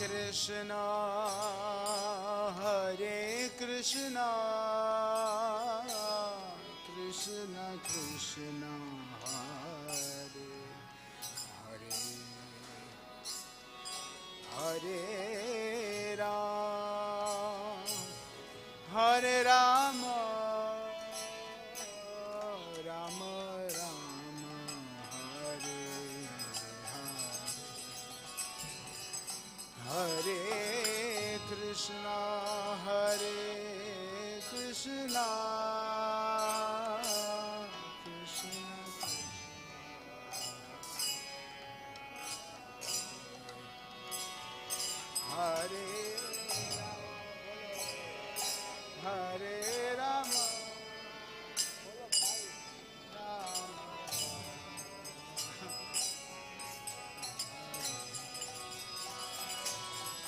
Krishna, Hare Krishna, Krishna Krishna, Hare Hare, Hare Ram, Hare Rama, Rama Rama, Hare Hare, Hare Krishna, Hare Krishna, Krishna Hare Hare Rama,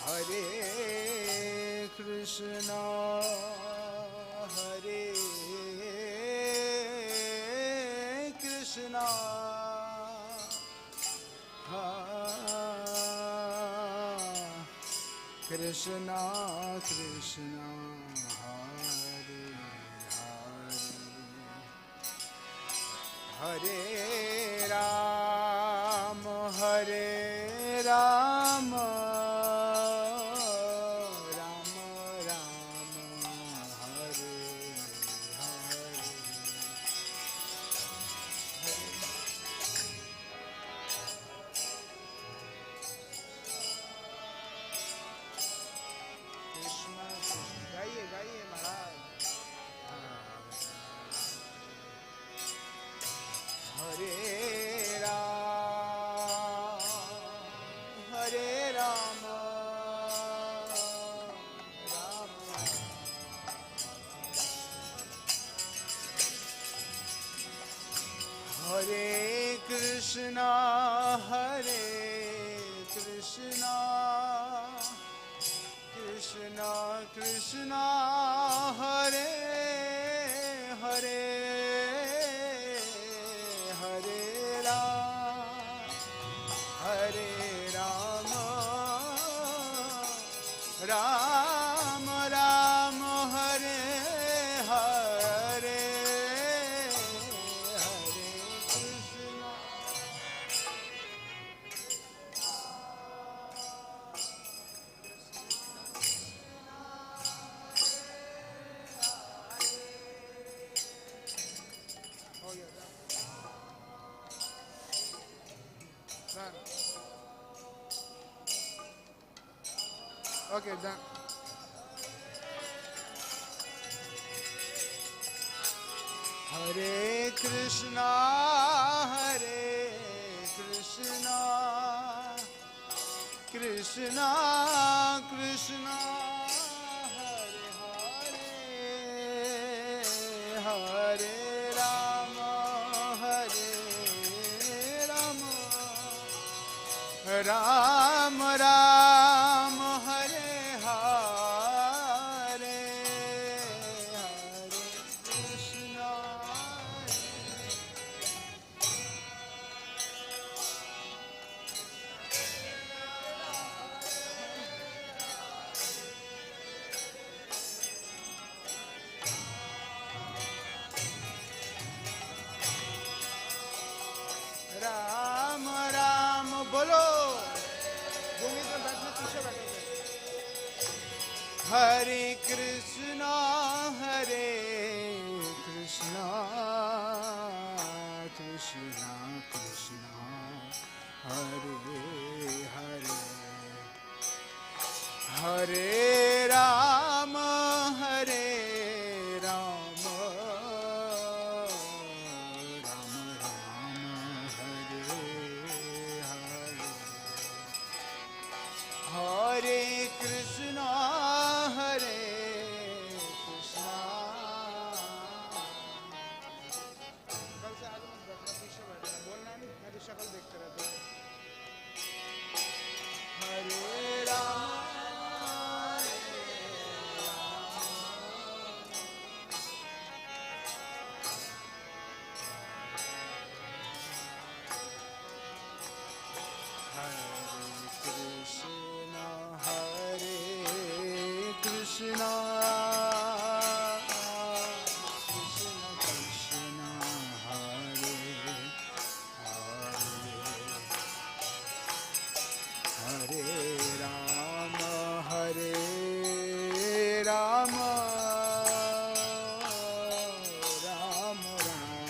Hare Krishna, Hare Krishna, Krishna Krishna, Hare Hare, Hare Ram, Hare Ram, Hare Krishna, Hare Krishna, Krishna Krishna, Hare Hare, Hare Ram, Hare Rama, Rama Rama, Hare Hare, okay, done. Hare Krishna, Hare Krishna, Krishna Krishna, Hare Hare, Hare Rama, Hare Rama, Rama Rama, Hare Hare, Hare Krishna, Ram Ram bolo, भूमि पर बैठना, पीछे बैठोगे। Hare Krishna, Hare Krishna, Krishna Krishna, Hare Hare, Hare Rama, Hare Rama, Rama Rama, Hare Hare, Hare Krishna, Hare Krishna. कल से आगे मत बैठना, पीछे बैठना, बोलना नहीं, मेरी शक्ल देखते रहते हो। हरे Ram, Krishna, Krishna Krishna, Hare Hare, Hare Rama, Hare Rama, Rama Rama,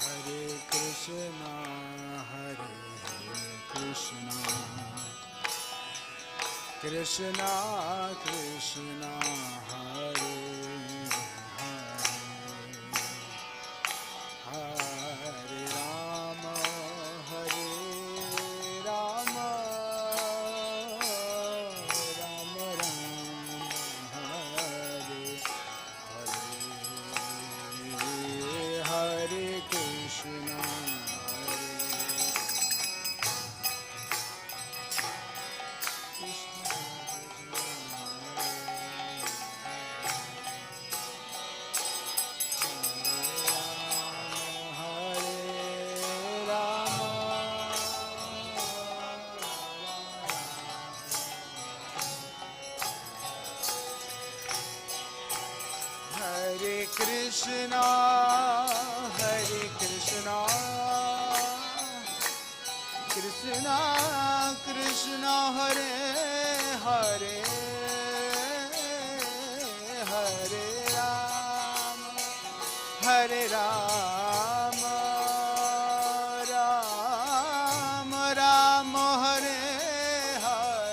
Hare Krishna, Hare Krishna, Krishna Krishna, Hare Hare, Hare Rama, Hare Rama, Rama Rama, Hare Hare, Hare Krishna. Krishna, Hare Krishna, Krishna Krishna, Hare Hare, Hare Rama, Hare Rama, Rama Rama, Hare Hare,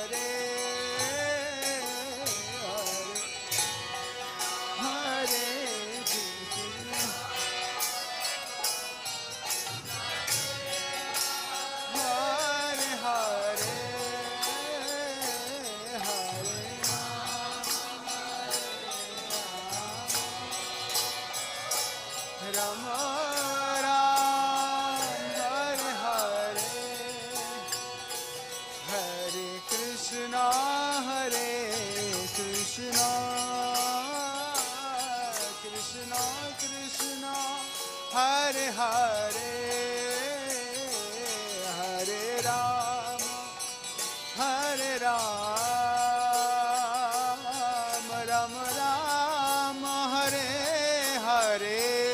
Hare Hare Hare, Hare Rama, Hare Rama, Rama Rama, Hare Hare,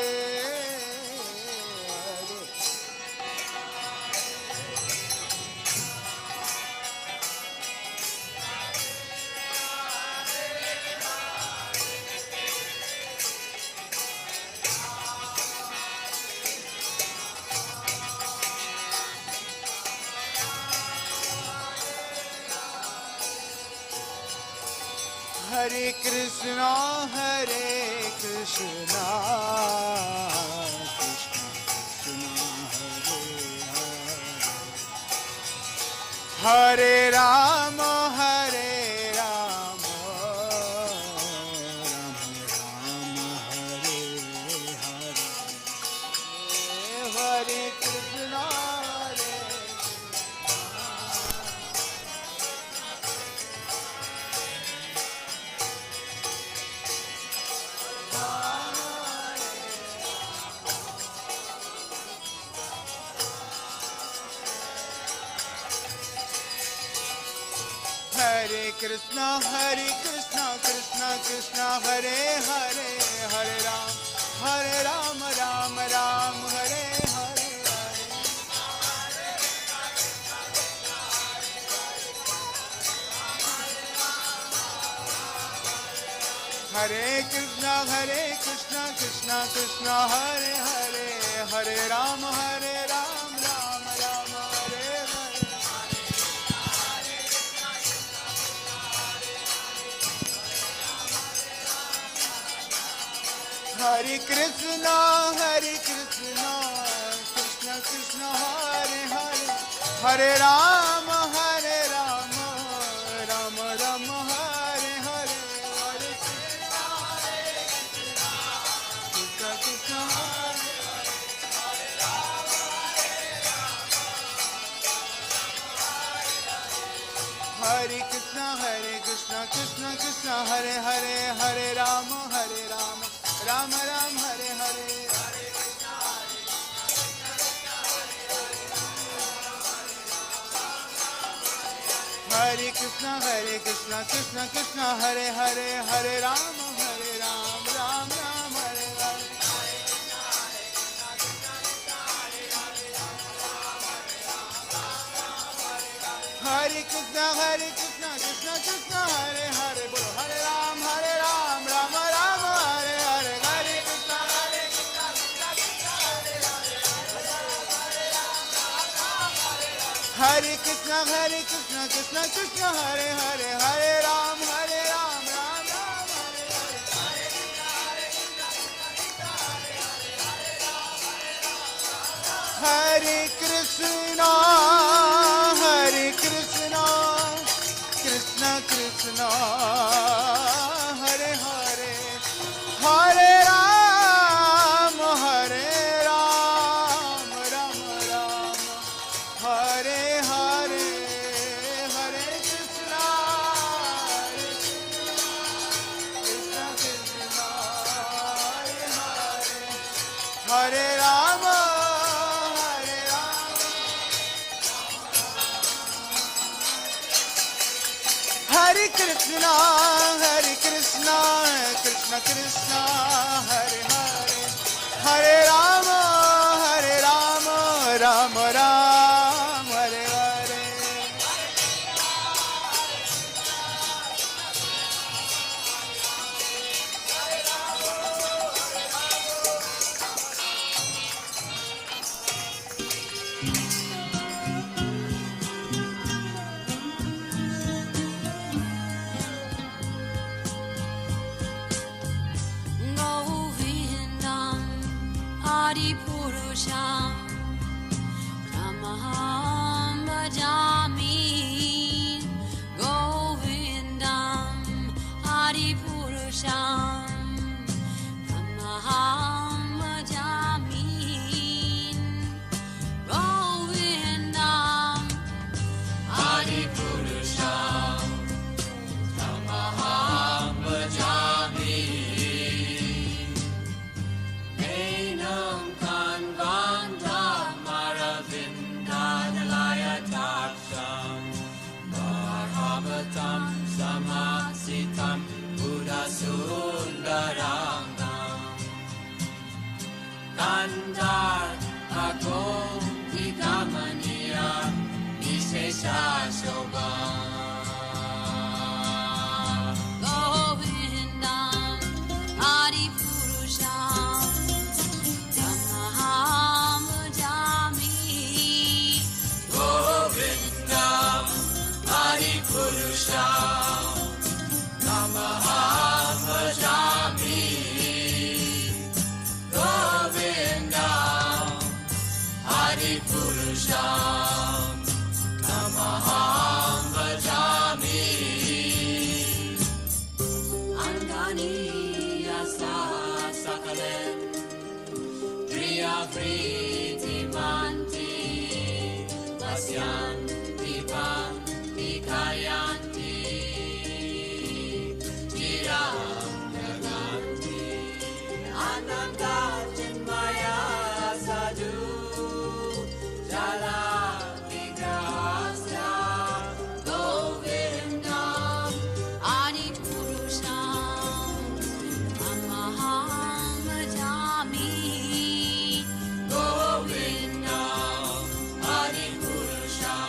Hare Krishna, Hare Krishna, Krishna Krishna, Hare Hare, Hare Rama, Hare Rama, Rama Rama, Hare Hare, Hare Krishna, Hare Hare Krishna, Krishna Krishna, Hare Hare, Hare Ram, Ram Ram, Hare Hare, Hare Krishna, Krishna Krishna, Hare Hare, Hare Ram, Ram Ram, Hare Hare. Hare Krishna, Krishna Krishna, Hare Hare, Hare Rama, Hare Rama, Rama Rama, Hare Hare, Hare Krishna, Krishna, Hare Krishna, Krishna Krishna, Hare Hare, Hare Rama, Rama Rama, Hare Hare. Hare Krishna, Krishna Krishna, Hare Hare, Hare Rama, Ram Ram, Hare Hare. Hare Krishna, Krishna Krishna, Hare Hare, Bolo Hare Ram, Rama Rama, Hare Hare. Hare Krishna, Hare Krishna, Krishna Krishna, Hare Hare, Hare Ram, Ram Ram, Hare Hare. Hare Krishna, Krishna Krishna, Hare Hare, Hare Ram, Ram Ram, Hare Hare. Hare Krishna, Krishna Krishna, Hare Hare, Hare Rama, Hare Krishna, Krishna Krishna, Hare Hare, Hare Rama, Rama Ram, Hare Hare. Purusham Tamaham Bhajami Govindam Hari Purusham Tamaham Bhajami Govindam Hari Purusham Tamaham Bhajami Enam Kanvanda Maravindanalaya Taksham Bhagavatam Samasitam Buddha Sundarangam Kandar Agom Vigamaniya Vishesha Shobham Govindam Adi Purusham Tamaham Bhajami Govindam Adi Purusham Tamaham Bhajami Govindam Adi Purusham Tamaham Bhajami Angani Yasa Sakalen Priya Priti Manti Pasyan Dipan Dikayanti Chiram Naganti Ananda Chinmaya Sadhu Jala Vigrahasya Govindam Adi Purusham Tamaham Bhajami Govindam Adi Purusham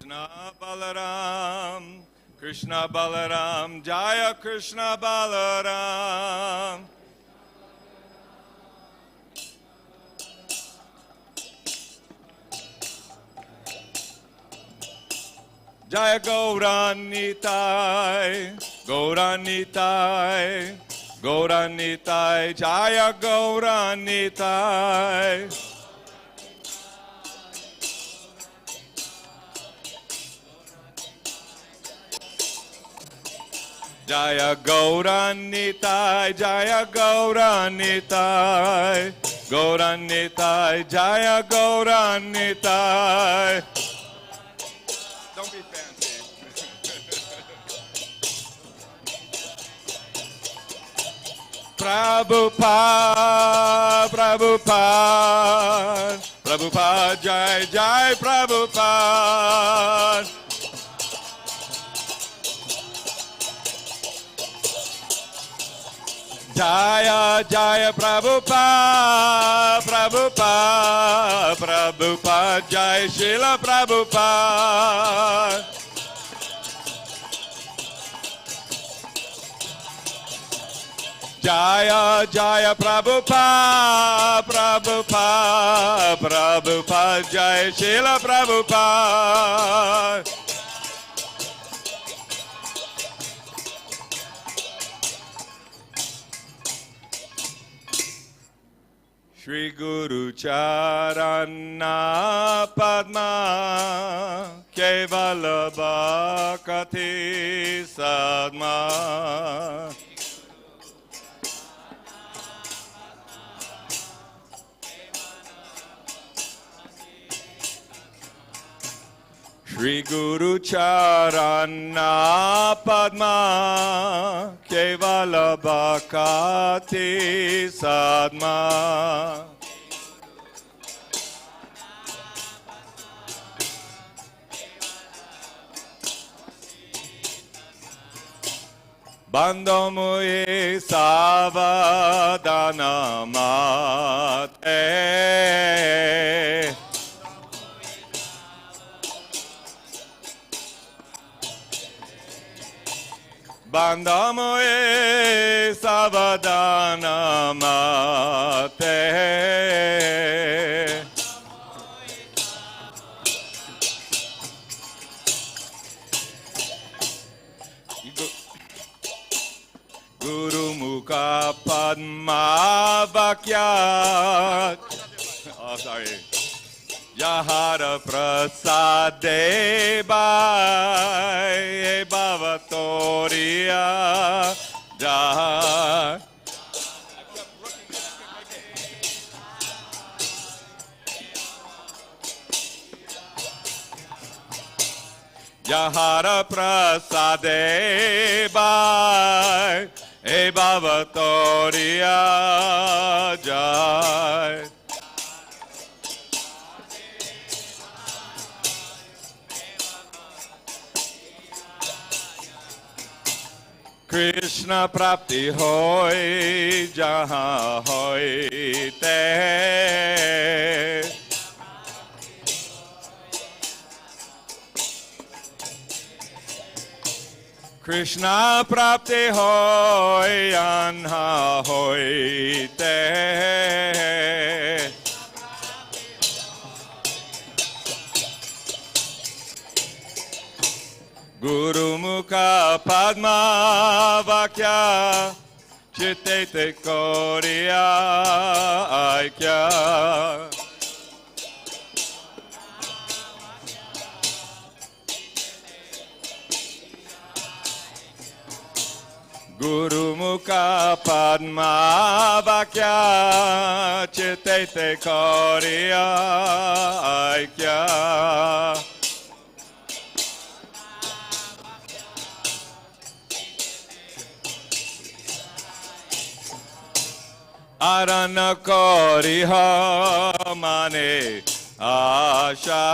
Krishna Balaram, Krishna Balaram, Jaya Krishna Balaram. Jaya Gauranitai, Gauranitai, Gauranitai, Jaya Gauranitai. Jaya Gauranitai, Jaya Gauranitai, Gauranitai, Jaya Gauranitai. Don't be fancy. Prabhupada, Prabhupada, Prabhupada, Jai Jai Prabhupada. Jaya Jaya Prabhupada, Prabhupada, Prabhupada, Jai Srila Prabhupada. Jaya Jaya Prabhupada, Prabhupada, Prabhupada, Jai Srila Prabhupada. Shri Guru Charana Padma Kevala Bhakti Sadma Shri Guru Charana Padma Kevala Bhakti Sadma Bandho Mui Savadana Mate Bandho Mui Savadana Mate Guru Mukha Padma Vakyat. Oh, sorry. Yahara Prasade Bhai Bhavatoriya Jai. Yahara Prasade Bhai Bhavatoriya Jai. Krishna Prapti Hoy Jaha Hoy Te Krishna Prapti Hoy Anha Hoy Te Guru Mukha Padma Vakya Chitte Te Koriya Aikya Guru Mukha Padma Vakya Chitte Te Koriya Aikya Arana Koriha Mane Asha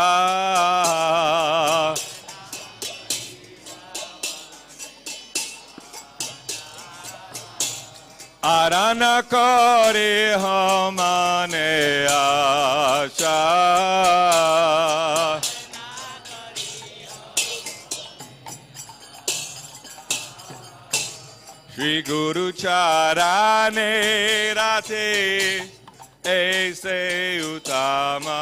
Arana Koriha Mane Asha Shri Guru Charane Rate Aise Utama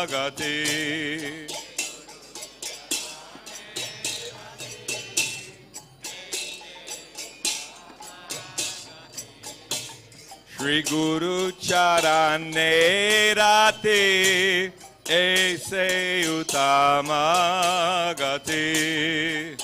Gati. Shri Guru Charane Rate Aise Utama Gati.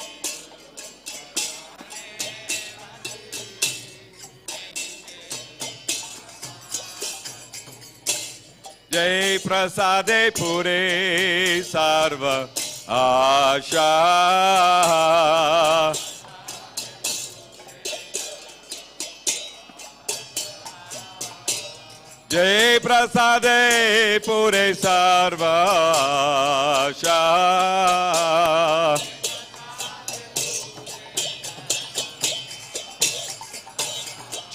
Jai Prasade Pure Sarva Asha. Jai Prasade Pure Sarva Asha.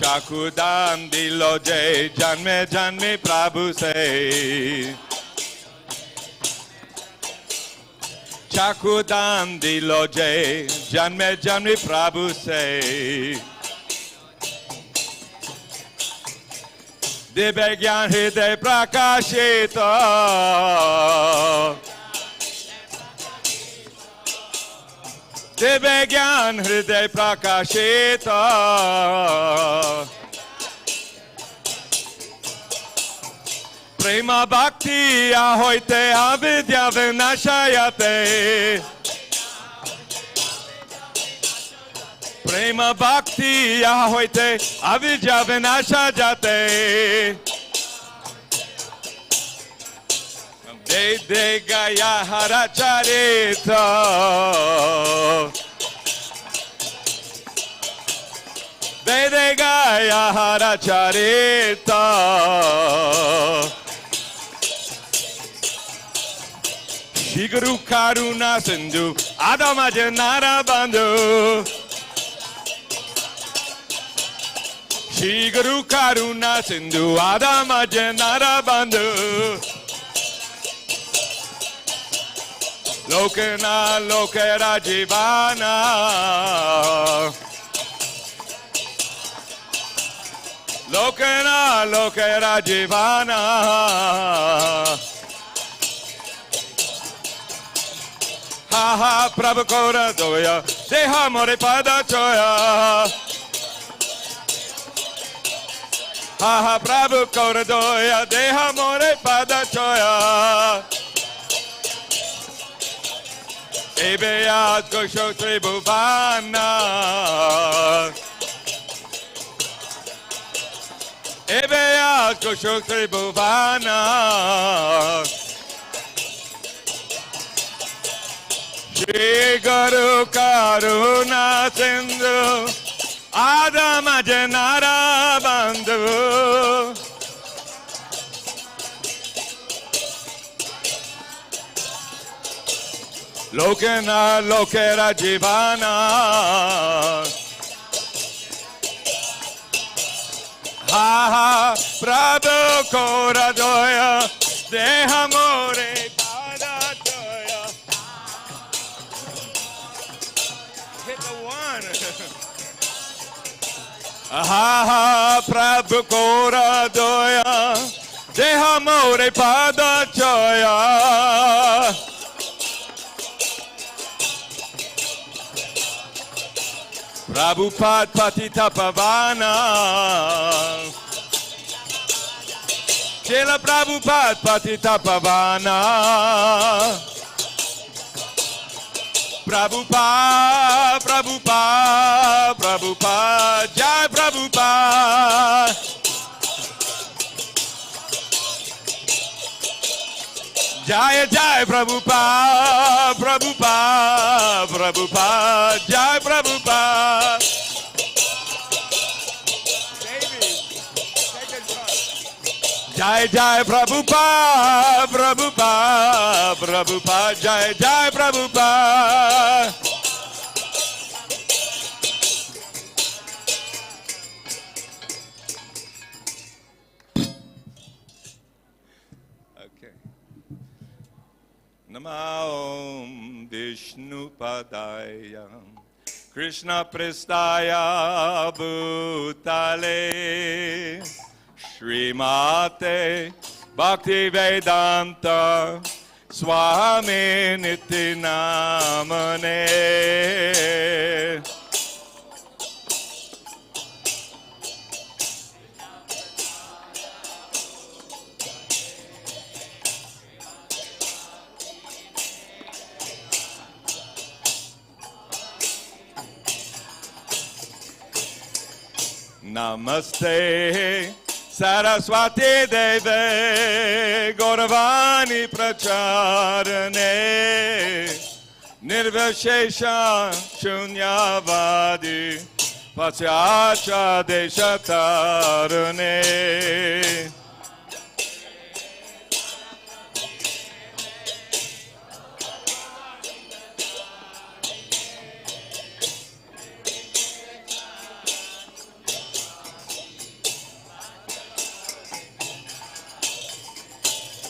Chakudam dilo jai janme janme Prabhu say. Chakudam dilo jai janme janme Prabhu say. Dive gyan hriday prakashita. Dive gyan hriday prakashita. Prema bhakti ahoite avidya vinashayate. Prema bhakti ahoite avidya vinashayate. De gaya haracharita. De gaya haracharita. Shri Guru Karuna Sindhu Adama Janara Bandhu. Shri Guru Karuna Sindhu Adama Janara Bandhu. Lokana Lokera Jivana. Lokana Lokera Jivana. Ha ha Prabhu Kora Doya Deha More Pada Choya. Ha ha Prabhu Kora Doya Deha More Pada Choya. Ebeyat Gosho Tribhuvana. Ebeyat Gosho Tribhuvana. Shri Guru Karuna Sindhu Adama Janara Bandhu. Lokana Lokera Jivana. Ha ha Prabhu Kora Doya Deha More Pada Doya. Hit the one. Ha ha Prabhu Kora Doya Deha More Pada Choya. Prabhupada Patita Pavana. Srila Prabhupada Patita Pavana. Prabhupada, Prabhupada, Prabhupada, Jai Prabhupada. Jai Jai Prabhupada, Prabhupada, Prabhupada, Jai Prabhupada. Jai Jai Prabhupada, Prabhupada, Prabhupada, Jai Jai Prabhupada. Okay. Namo Vishnu Padaya Krishna Prestaya Bhutale Srimate Bhakti-Vedanta Swami Nityanamane. Namaste Saraswati Deve Gauravani Pracharane Nirvashesha Shunyavadi Pasyacha Deshatarane.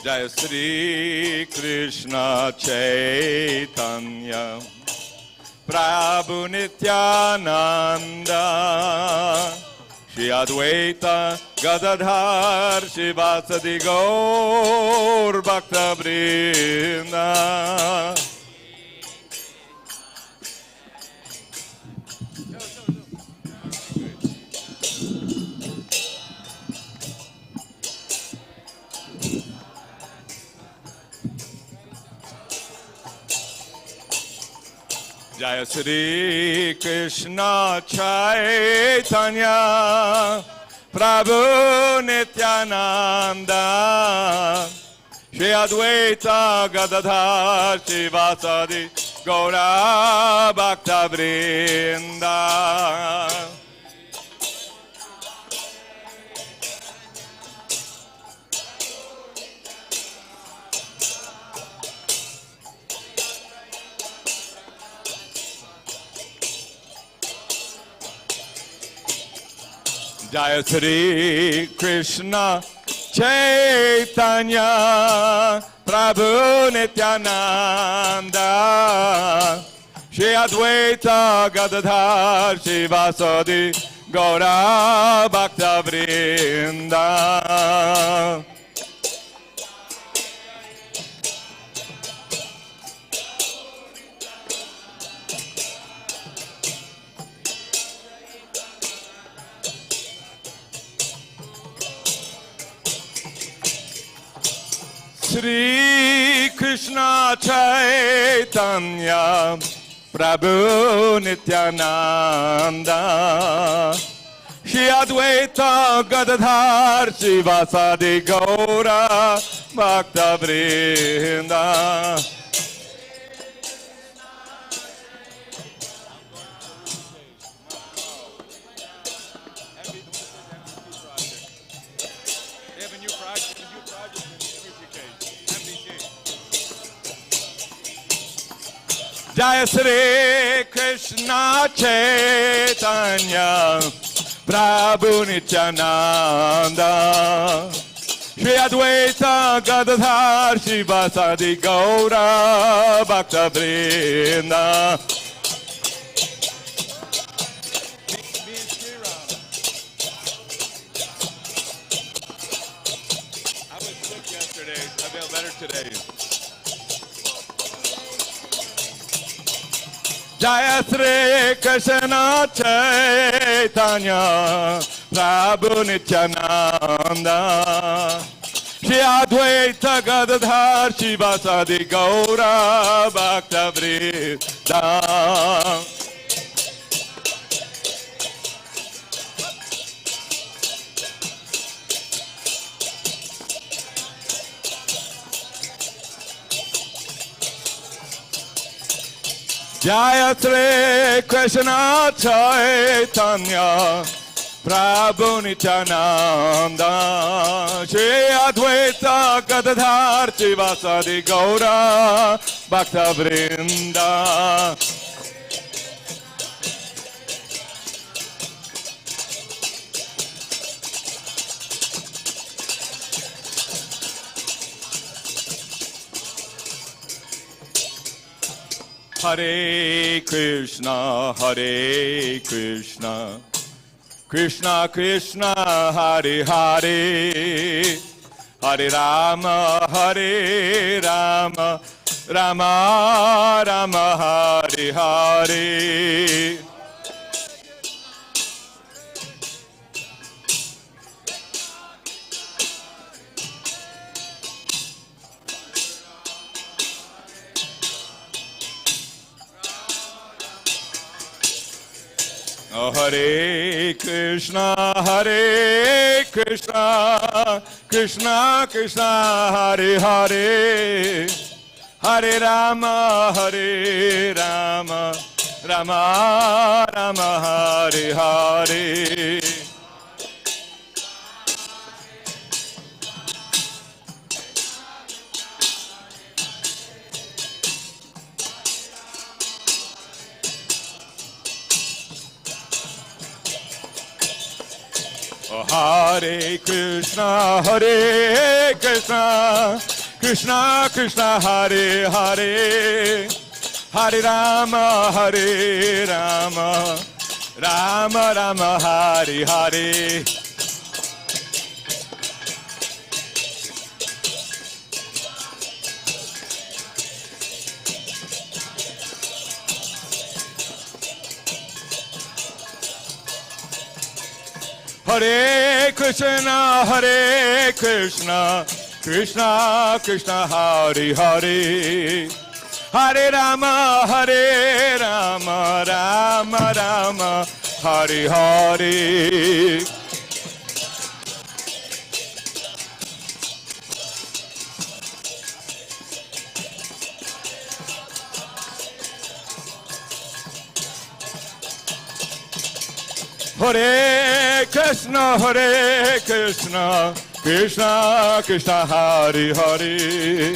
Jaya Sri Krishna Chaitanya Prabhu Nityananda Shri Advaita Gadadhar Shivasadi Gaur Bhakta Vrinda. Jaya Sri Krishna Chaitanya Prabhu Nityananda Shri Advaita Gadadhar Shivasadi Gaura Bhakta Vrinda. Jaya Sri Krishna Chaitanya Prabhu Nityananda Shri Advaita Gadadhar Shivasadi Gaura Bhakta Vrinda. Sri Krishna Chaitanya Prabhu Nityananda Shri Advaita Gadadhar Shivasadi Gaura Bhakta Vrinda. Jaya Sri Krishna Chaitanya Prabhu Nityananda Shri Advaita Gadadhar Shivasadi Gaura Bhakta Vrinda. I was sick yesterday. I feel better today. Jaya Sri Krishna Chaitanya Prabhu Nityananda Shri Advaita Gadadhar Shivasadi Gaura Bhakta Vrinda. Jaya Sri Krishna Chaitanya Prabhu Nityananda Shri Advaita Gadadhar Shivasadi Gaura Bhakta Vrinda. Hare Krishna, Krishna Krishna, Hare Hare, Hare Rama, Hare Rama, Rama Rama, Hare Hare. Hare Krishna, Krishna Krishna, Hare Hare, Hare Rama, Hare Rama, Rama Rama, Hare Hare. Hare Krishna, Krishna Krishna, Hare Hare, Hare Rama, Hare Rama, Rama Rama, Hare Hare. Hare Krishna, Krishna Krishna, Hare Hare, Hare Rama, Rama Rama, Hare Hare. Hare Krishna, Krishna Krishna, Hare Hare,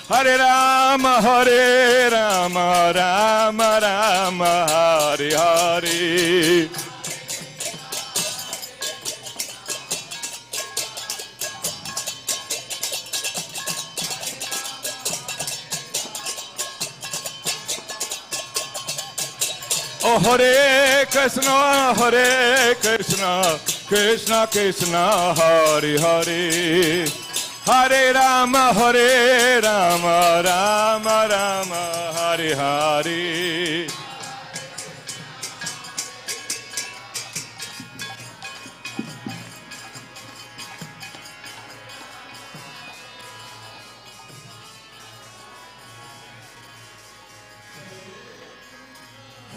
Hare Rama, Rama Rama, Hare Hare. Oh, Hare Krishna, Krishna Krishna, Hare Hare, Hare Rama, Rama Rama, Hare Hare.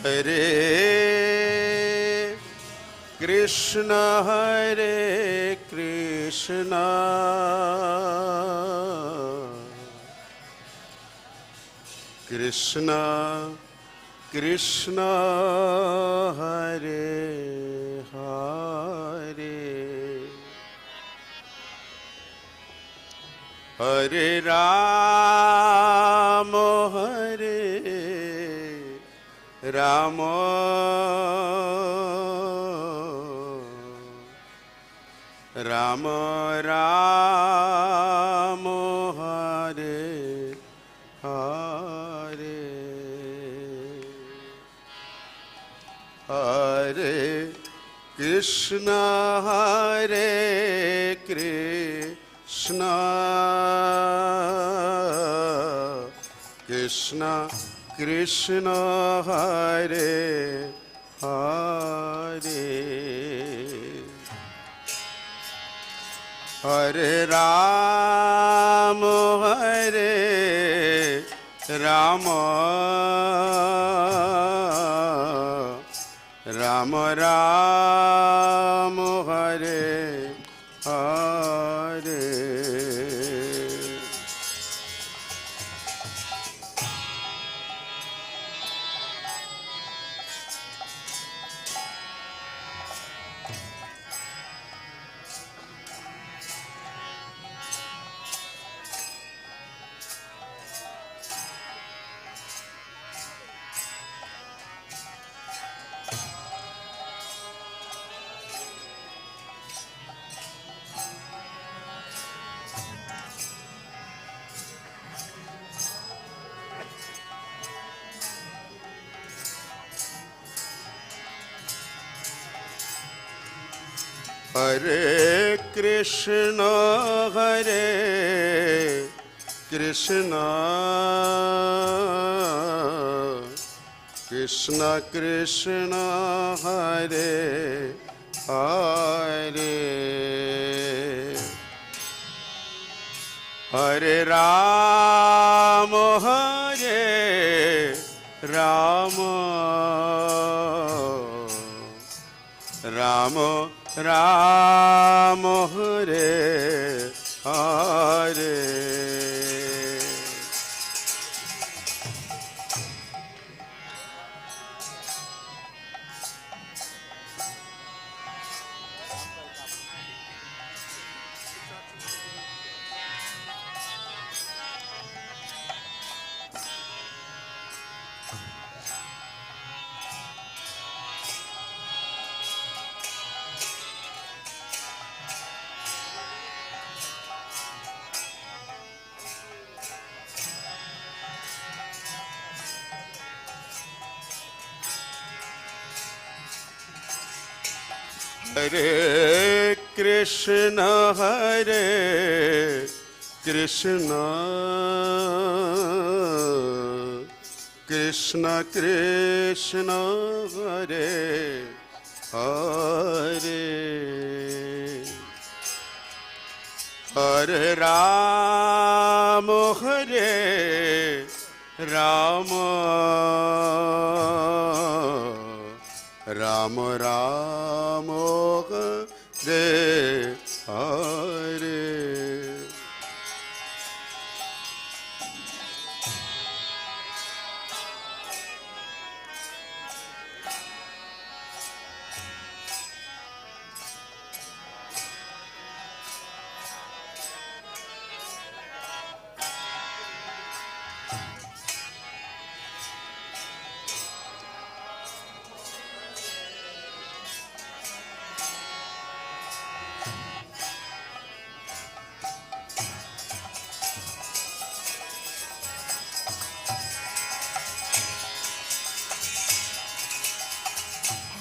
Hare Krishna, Hare Krishna, Krishna Krishna, Hare Hare, Hare Rama, Hare Rama, Rama Rama, Hare Hare, Hare Krishna, Hare Krishna, Krishna Krishna, Hare Hare, Hare Rama, Hare Rama, Rama Rama, Hare Hare. Hare Krishna, Hare Krishna, Krishna Krishna, Hare Hare, Hare Rama, Hare Rama, Rama Rama, Hare Hare. Hare Krishna, Hare Krishna, Krishna Krishna, Hare Hare, Hare Rama, Hare Rama, Rama Rama, Hare Hare.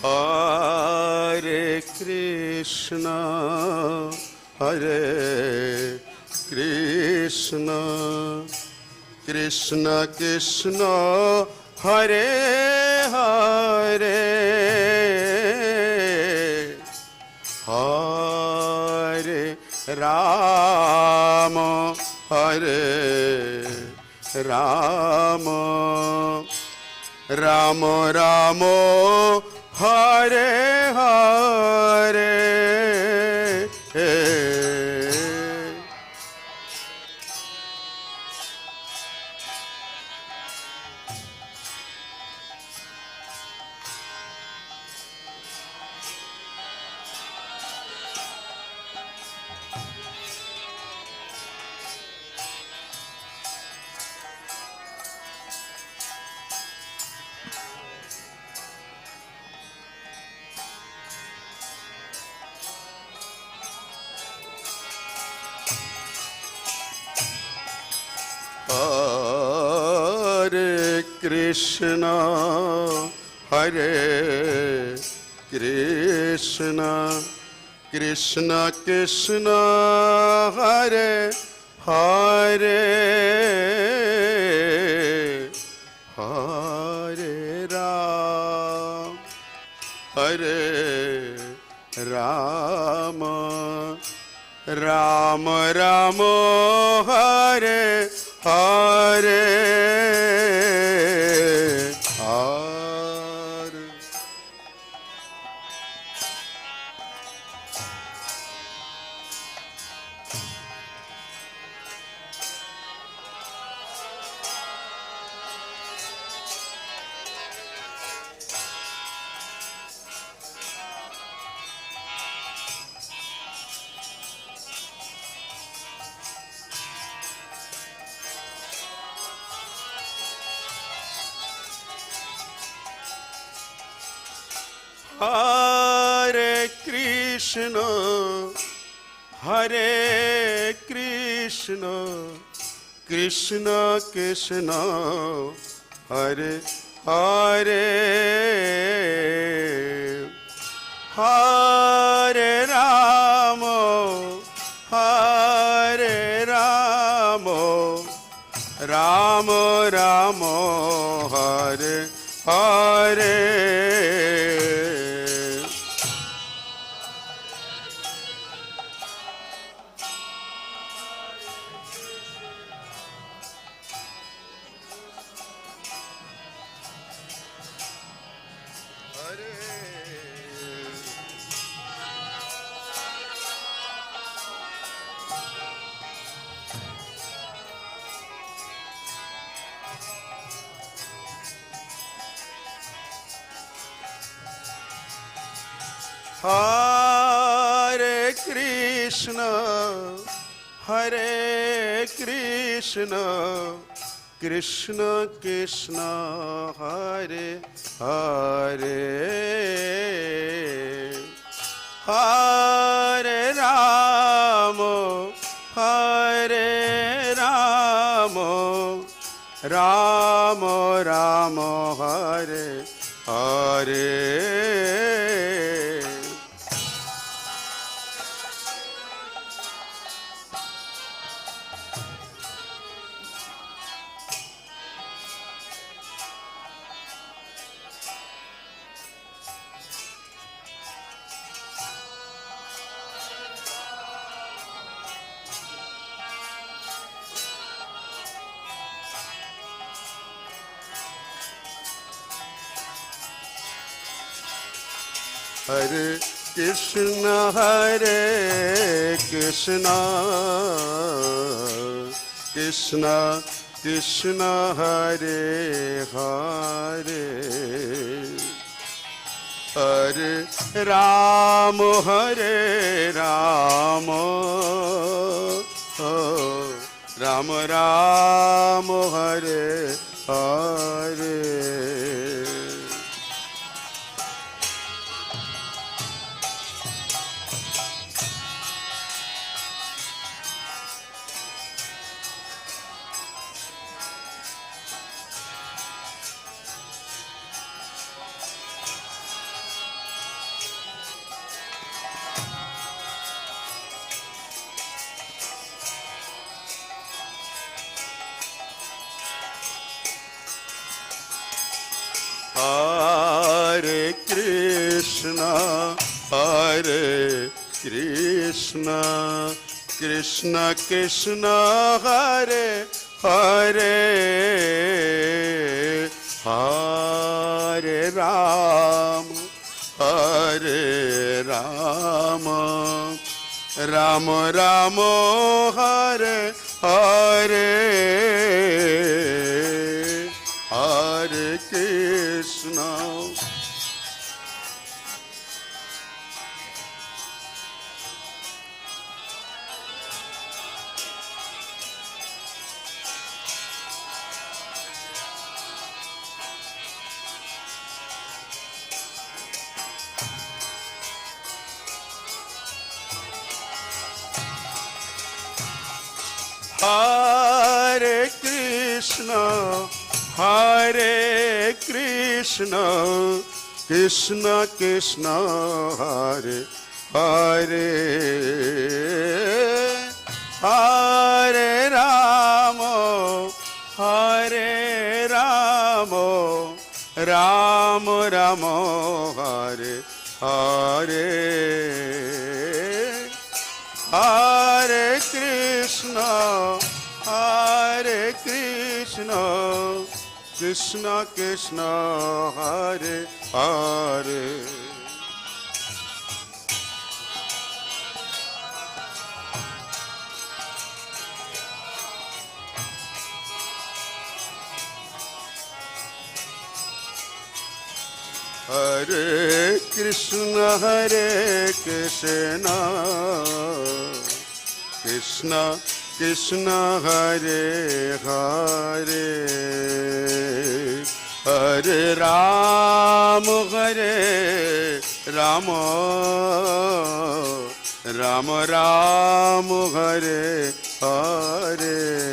Hare Krishna, Hare Krishna, Krishna Krishna, Hare Hare, Hare Rama, Hare Rama, Rama Rama, Hare Hare. Hare Krishna, Hare Krishna, Krishna Krishna, Hare Hare, Hare Ram, Hare Rama, Rama Rama, Hare Hare, Hare. Hare Krishna, Hare Krishna, Krishna Krishna, Hare Hare, Hare Rama, Hare Hare. Hare Krishna, Hare Krishna, Krishna Krishna, Hare Hare, Hare Rama, Hare Rama, Rama Rama, Hare Hare. Hare Krishna, Hare Krishna, Krishna Krishna, Hare Hare, Hare Rama, Hare Rama, Rama Rama, Hare Hare. Hare Krishna, Hare Krishna, Krishna Krishna, Hare Hare, Hare Rama, Hare Rama, Rama Rama, Hare Hare, Hare Krishna. Hare Krishna, Hare Krishna, Krishna Krishna, Hare Hare, Hare Rama, Hare Rama, Rama Rama, Hare Hare, Hare Krishna, Hare Krishna, Krishna Krishna, Hare Hare. Hare Krishna, Hare Krishna, Krishna Krishna, Hare Hare, Hare Rama, Hare Rama, Rama Rama, Hare Hare.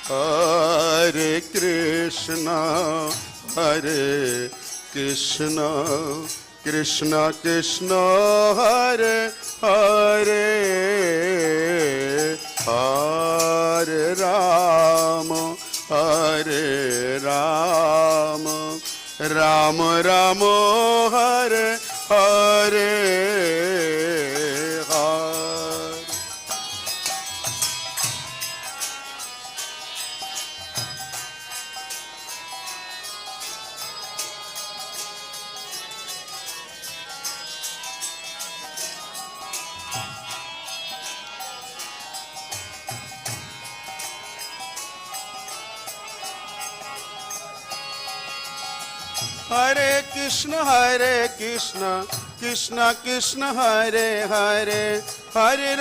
Hare Krishna, Hare Krishna, Krishna Krishna, Hare Hare, Hare Rama, Hare Rama, Rama Rama, Hare Hare, Hare. Hare Krishna, Krishna Krishna, Hare Hare, Hare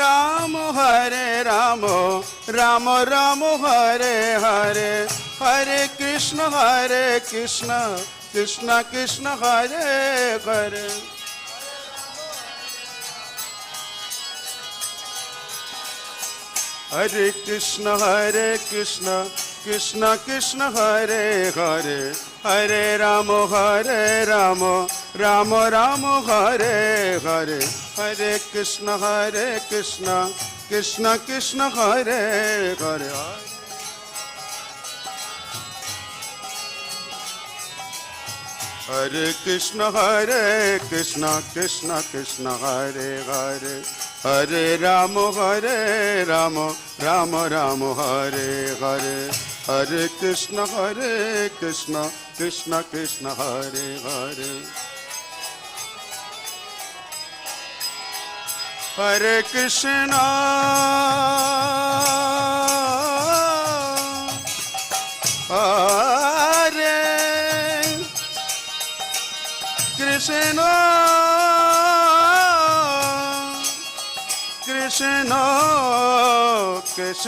Rama, Rama Rama, Hare Hare, Hare Krishna, Krishna Krishna, Hare Hare. Hare Krishna, Krishna Krishna, Hare Hare, Hare Rama, Rama Rama, Hare Hare, Hare Krishna, Krishna Krishna, Hare Hare. Hare Krishna, Krishna Krishna, Hare Hare, Hare Rama, Rama Rama, Hare Hare, Hare Krishna, Krishna Krishna, Hare Hare. Hare Krishna, Hare Krishna, Krishna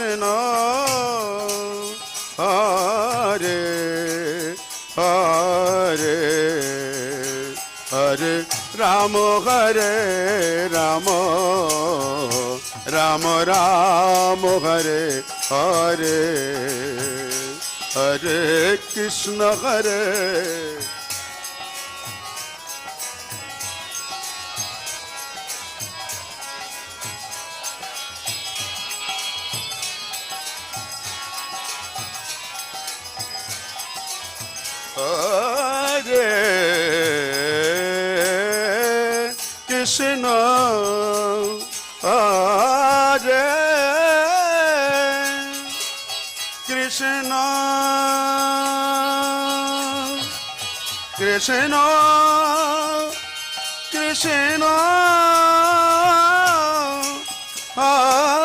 Krishna, Hare Hare, Hare Rama, Rama Rama, Hare Hare, Hare Krishna, Hare. Hare Krishna, Hare Krishna, Krishna Krishna, Hare Hare, Hare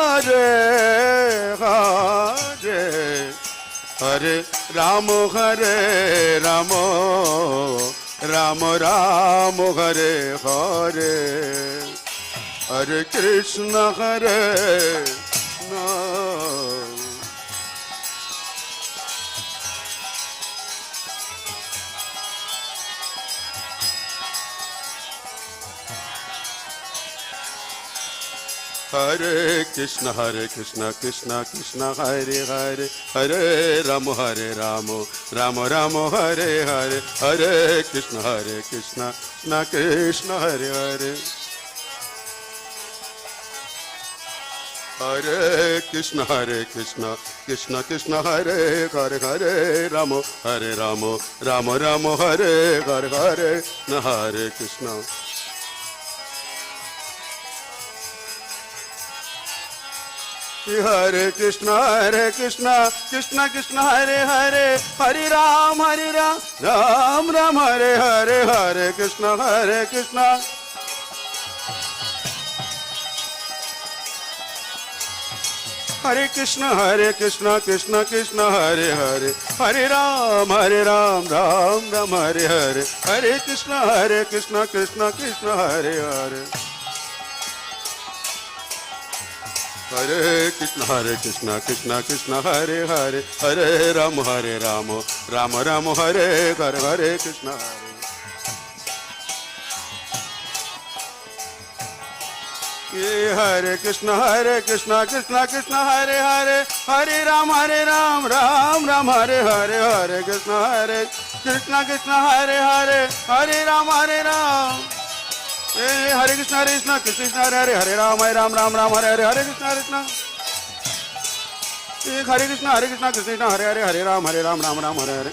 Rama, Rama Rama, Hare Hare, Hare Krishna, Krishna. Hare Krishna, Krishna Krishna, Hare Hare, Hare Rama, Rama Rama, Hare Hare, Hare Krishna, Krishna Krishna, Hare Hare. Hare Krishna, Krishna Krishna, Hare Hare, Hare Rama, Rama Rama, Hare Hare, Hare Hare Krishna. Hare Krishna, Krishna Krishna, Hare Hare, Hare Ram, Ram Ram, Hare Hare, Hare Krishna, Krishna. Hare Krishna, Krishna Krishna, Hare Hare, Hare Ram, Ram Ram, Hare Hare, Hare Krishna, Krishna Krishna, Hare Hare. Hare Krishna, Krishna Hare Hare, Hare Ram, Rama Rama, Hare Hare, Hare Krishna, Hare. ये हरे कृष्ण कृष्ण कृष्ण हरे हरे, हरे राम राम राम हरे हरे, हरे कृष्ण कृष्ण हरे हरे, हरे राम हरे कृष्ण कृष्ण कृष्ण हरे हरे, हरे राम राम हरे हरे, हरे कृष्ण हरे कृष्ण कृष्ण हरे हरे, हरे राम राम हरे हरे,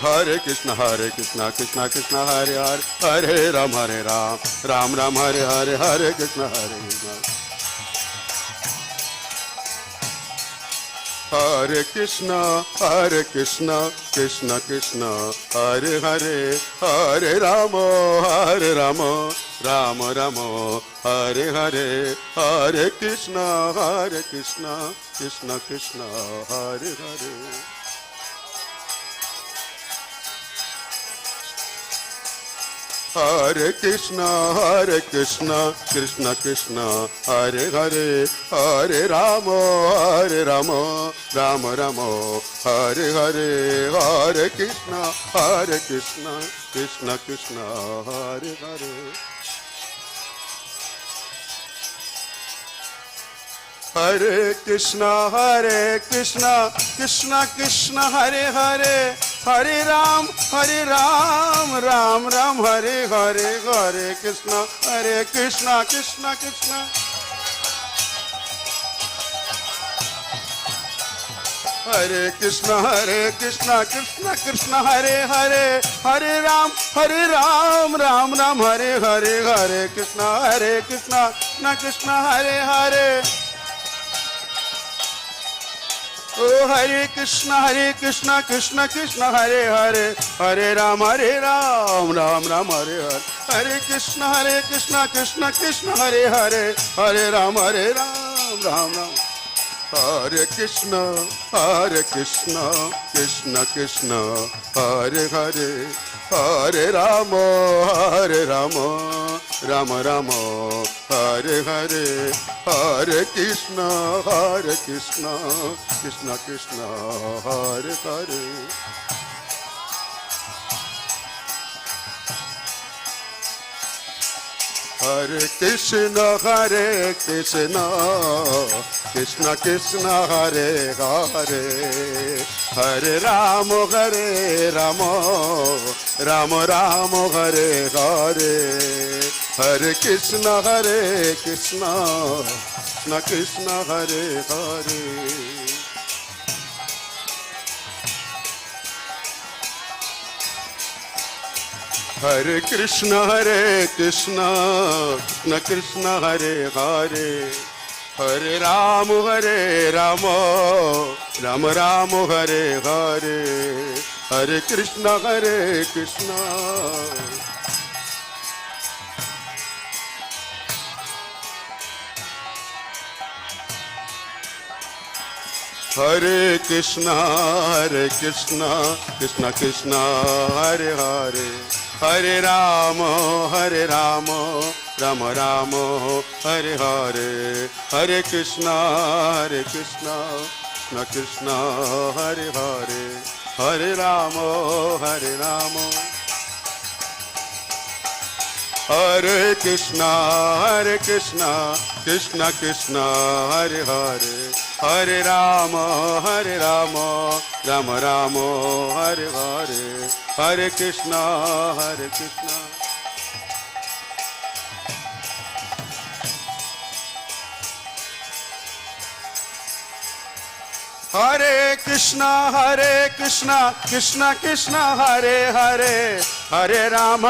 हरे कृष्ण कृष्ण कृष्ण हरे हरे, हरे राम राम हरे हरे, हरे कृष्ण कृष्ण कृष्ण हरे हरे, हरे राम राम हरे हरे, हरे कृष्ण कृष्ण कृष्ण हरे हरे, हरे कृष्ण कृष्ण कृष्ण हरे हरे, हरे राम राम हरे हरे, हरे कृष्ण कृष्ण कृष्ण हरे हरे, हरे कृष्ण कृष्ण कृष्ण हरे हरे, हरे राम राम हरे हरे, हरे कृष्ण कृष्ण कृष्ण हरे कृष्ण कृष्ण कृष्ण हरे हरे, हरे राम राम हरे हरे, हरे कृष्ण कृष्ण हरे हरे, ओ हरे कृष्ण कृष्ण कृष्ण हरे हरे, हरे राम राम हरे हरे, हरे कृष्ण कृष्ण कृष्ण हरे हरे, हरे राम राम हरे कृष्ण कृष्ण कृष्ण हरे हरे, हरे राम राम हरे हरे, हरे कृष्ण कृष्ण कृष्ण हरे हरे, हरे कृष्ण कृष्ण कृष्ण हरे हरे, हरे राम राम हरे हरे, हरे कृष्ण कृष्ण कृष्ण हरे हरे, हरे कृष्ण कृष्ण कृष्ण हरे हरे, हरे राम राम हरे हरे, हरे कृष्ण कृष्ण हरे कृष्ण कृष्ण कृष्ण हरे हरे, हरे राम राम हरे हरे, हरे कृष्ण कृष्ण कृष्ण हरे हरे, हरे राम हरे कृष्ण कृष्ण कृष्ण हरे हरे, हरे राम राम हरे हरे, हरे कृष्ण हरे कृष्ण कृष्ण कृष्ण हरे हरे, हरे राम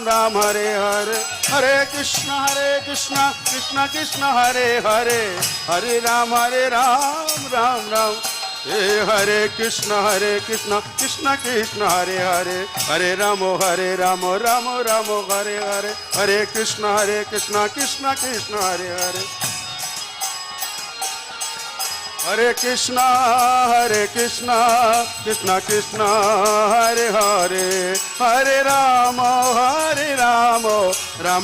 राम हरे हरे, हरे कृष्ण कृष्ण कृष्ण हरे हरे, हरे राम राम हरे कृष्ण कृष्ण कृष्ण हरे हरे, हरे राम राम हरे हरे, हरे कृष्ण कृष्ण कृष्ण हरे हरे, हरे कृष्ण कृष्ण कृष्ण हरे हरे, हरे राम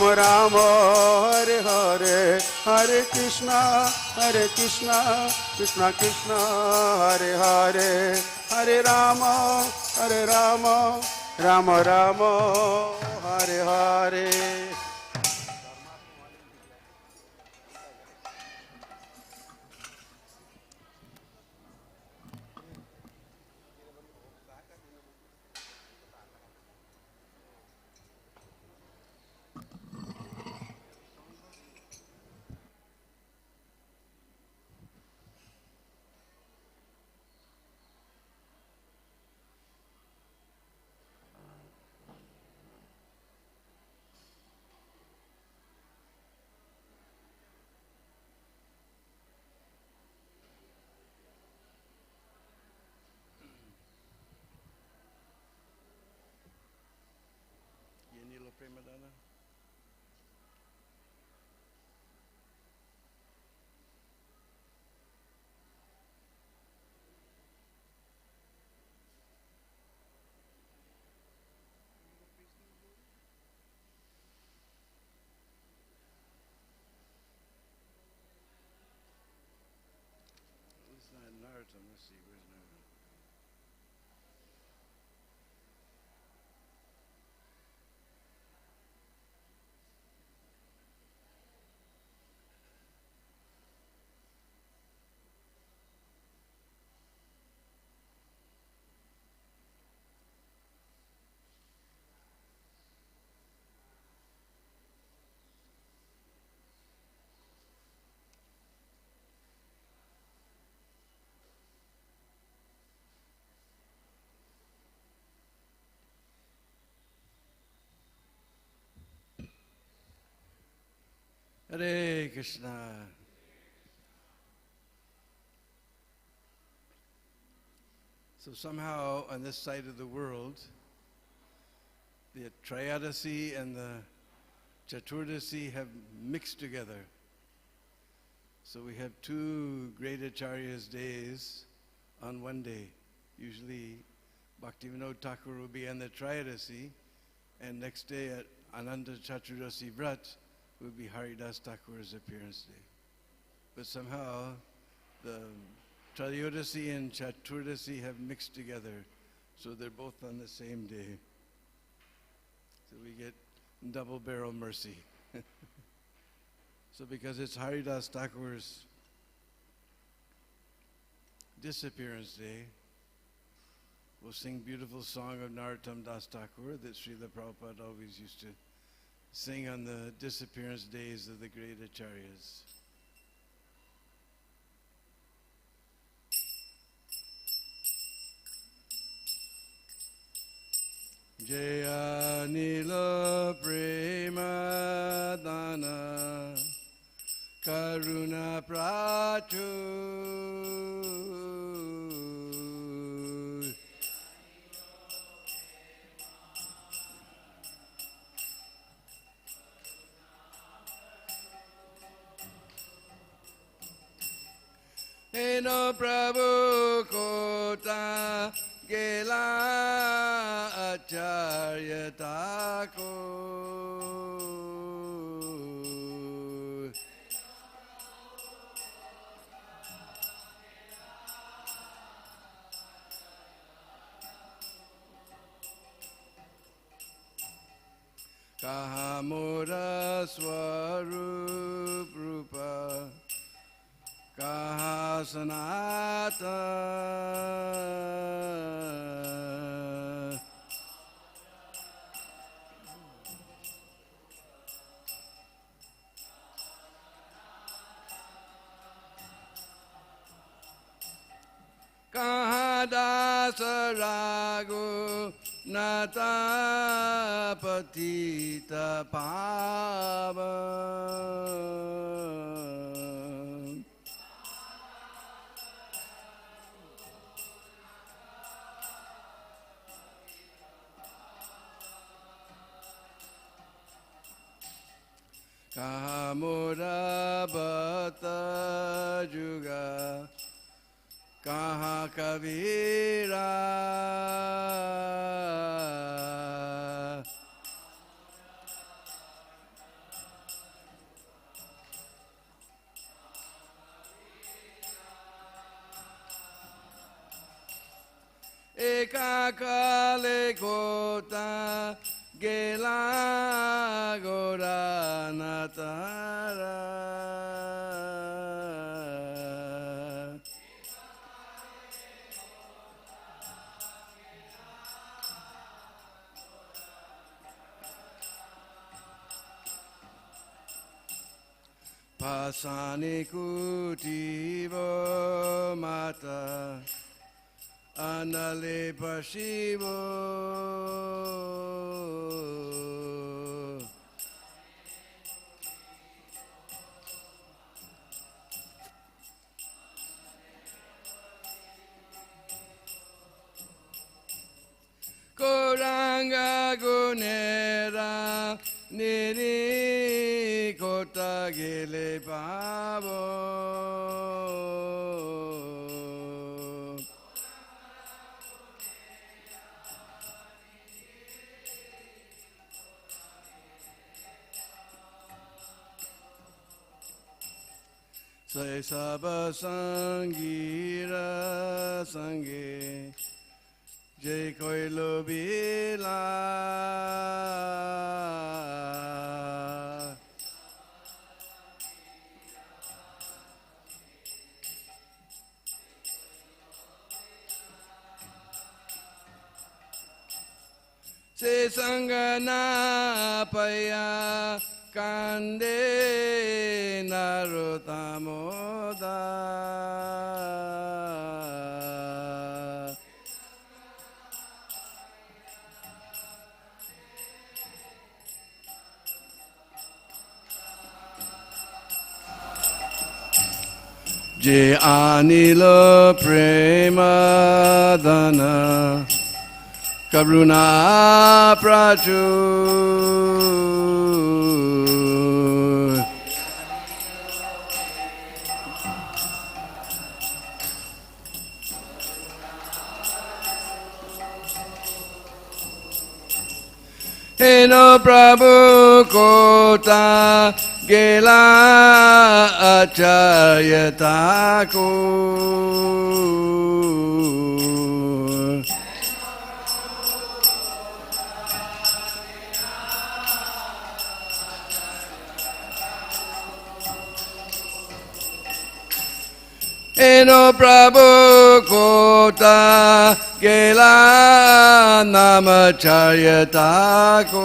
राम हरे हरे, हरे कृष्ण कृष्ण कृष्ण हरे हरे, हरे Ram Ram Hare Hare, Premadana? It's not Narottam. Let's see, where's Narottam? Hare Krishna. So somehow on this side of the world, the Trayodasi and the Chaturdasi have mixed together. So we have two great Acharyas' days on one day. Usually Bhaktivinoda Thakur will be on the Trayodasi, and next day at Ananda Chaturdasi Vrat will be Haridas Thakur's appearance day. But somehow the Trayodasi and Chaturdasi have mixed together, so they're both on the same day. So we get double barrel mercy. So because it's Haridas Thakur's disappearance day, we'll sing beautiful song of Narottam Das Thakur that Srila Prabhupada always used to sing on the disappearance days of the great Acharyas. Jaya Nila Prema Dana Karuna Prachur Eno Prabhu Kota Gela Acharya Thakur Kahamura Swarup Rupa Kaha Sanata Kaha Dasa Ragu Nata Patita Pavan Kahamura Bhata Juga Kaha Kavira Eka Kale Kota Gela Gora Natara Pasani Kutivo Mata Anale Pashivo Koranga Gunera niri kota gele pavo. Sai saba sangira sange jai koilo bila se sangana paya kande narotamoda je anila prema dana karuna prachur Heno Prabhu Kota Gela Acharya Thakur Heno Prabhu Kota Gela Namacharya Thakur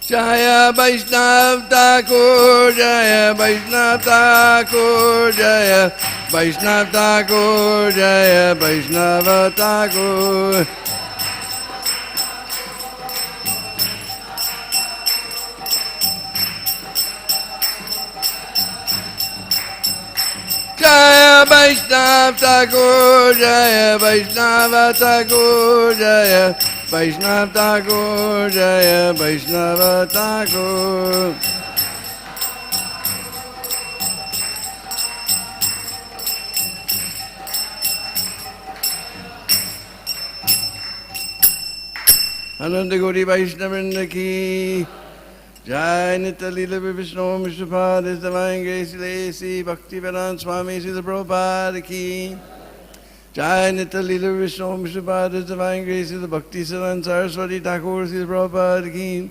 Jaya Vaishnav Thakur, Jaya Vaishnav Thakur, Jaya Vaishnav Thakur, Jaya Vaishnava Thakur. Jaya Vaishnav Thakur, Jaya Vaishnava Thakur, Jaya Vaishnav Thakur, Jaya Vaishnava Thakur. Ananda Gauri Vaishnavrinda ki Jai Nitya Leela Vishnu Vishnupada His Divine Grace Lacey Bhaktivedanta Swami Srila Prabhupada ki Jai Nitya Leela Vishnu Vishnupada His Divine Grace Srila Bhakti Siddhanta Saraswati Thakur Srila Prabhupada ki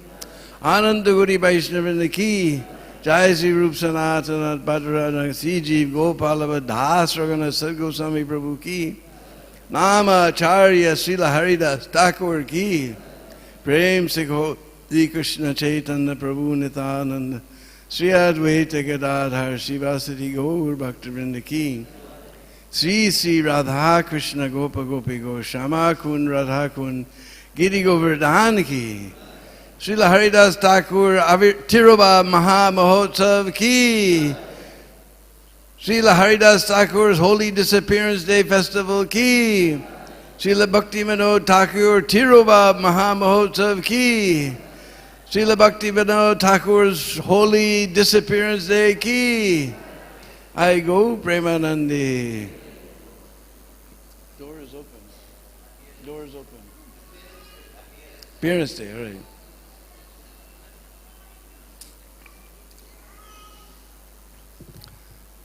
Ananda Gauri Vaishnavrinda ki Jai Sri Rup Sanatana Bhadrana Sri Jeev Gopala Das Ragana Sadgoswami Prabhu ki Nama Acharya Srila Haridas Thakur ki Prem se Sri Krishna Chaitanya Prabhu Nityananda Sri Advaita Gadadhar Srivasati Gaur Bhaktivinoda ki Sri Sri Radha Krishna Gopa Gopi Go Shama Kun Radha Kun Giri Govardhan ki Srila Haridas Thakur Tiruva Maha Mahotsav ki Srila Haridas Thakur's Holy Disappearance Day Festival ki Srila Bhakti Vinod Thakur Tiruva Maha Mahotsav ki Srila Bhakti Vinod Thakur's Holy Disappearance Day ki I go Premanandi. Door is open. Door is open. Appearance Day, all right.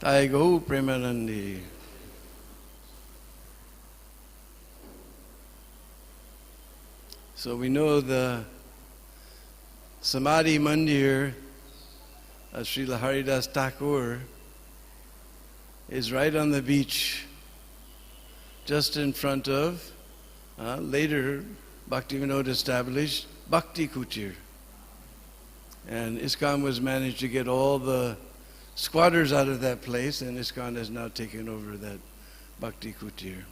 I go Premanandi. So we know the Samadhi Mandir of Srila Haridas Thakur is right on the beach, just in front of, later Bhaktivinoda established Bhakti Kutir. And ISKCON was managed to get all the squatters out of that place, and ISKCON has now taken over that Bhakti Kutir.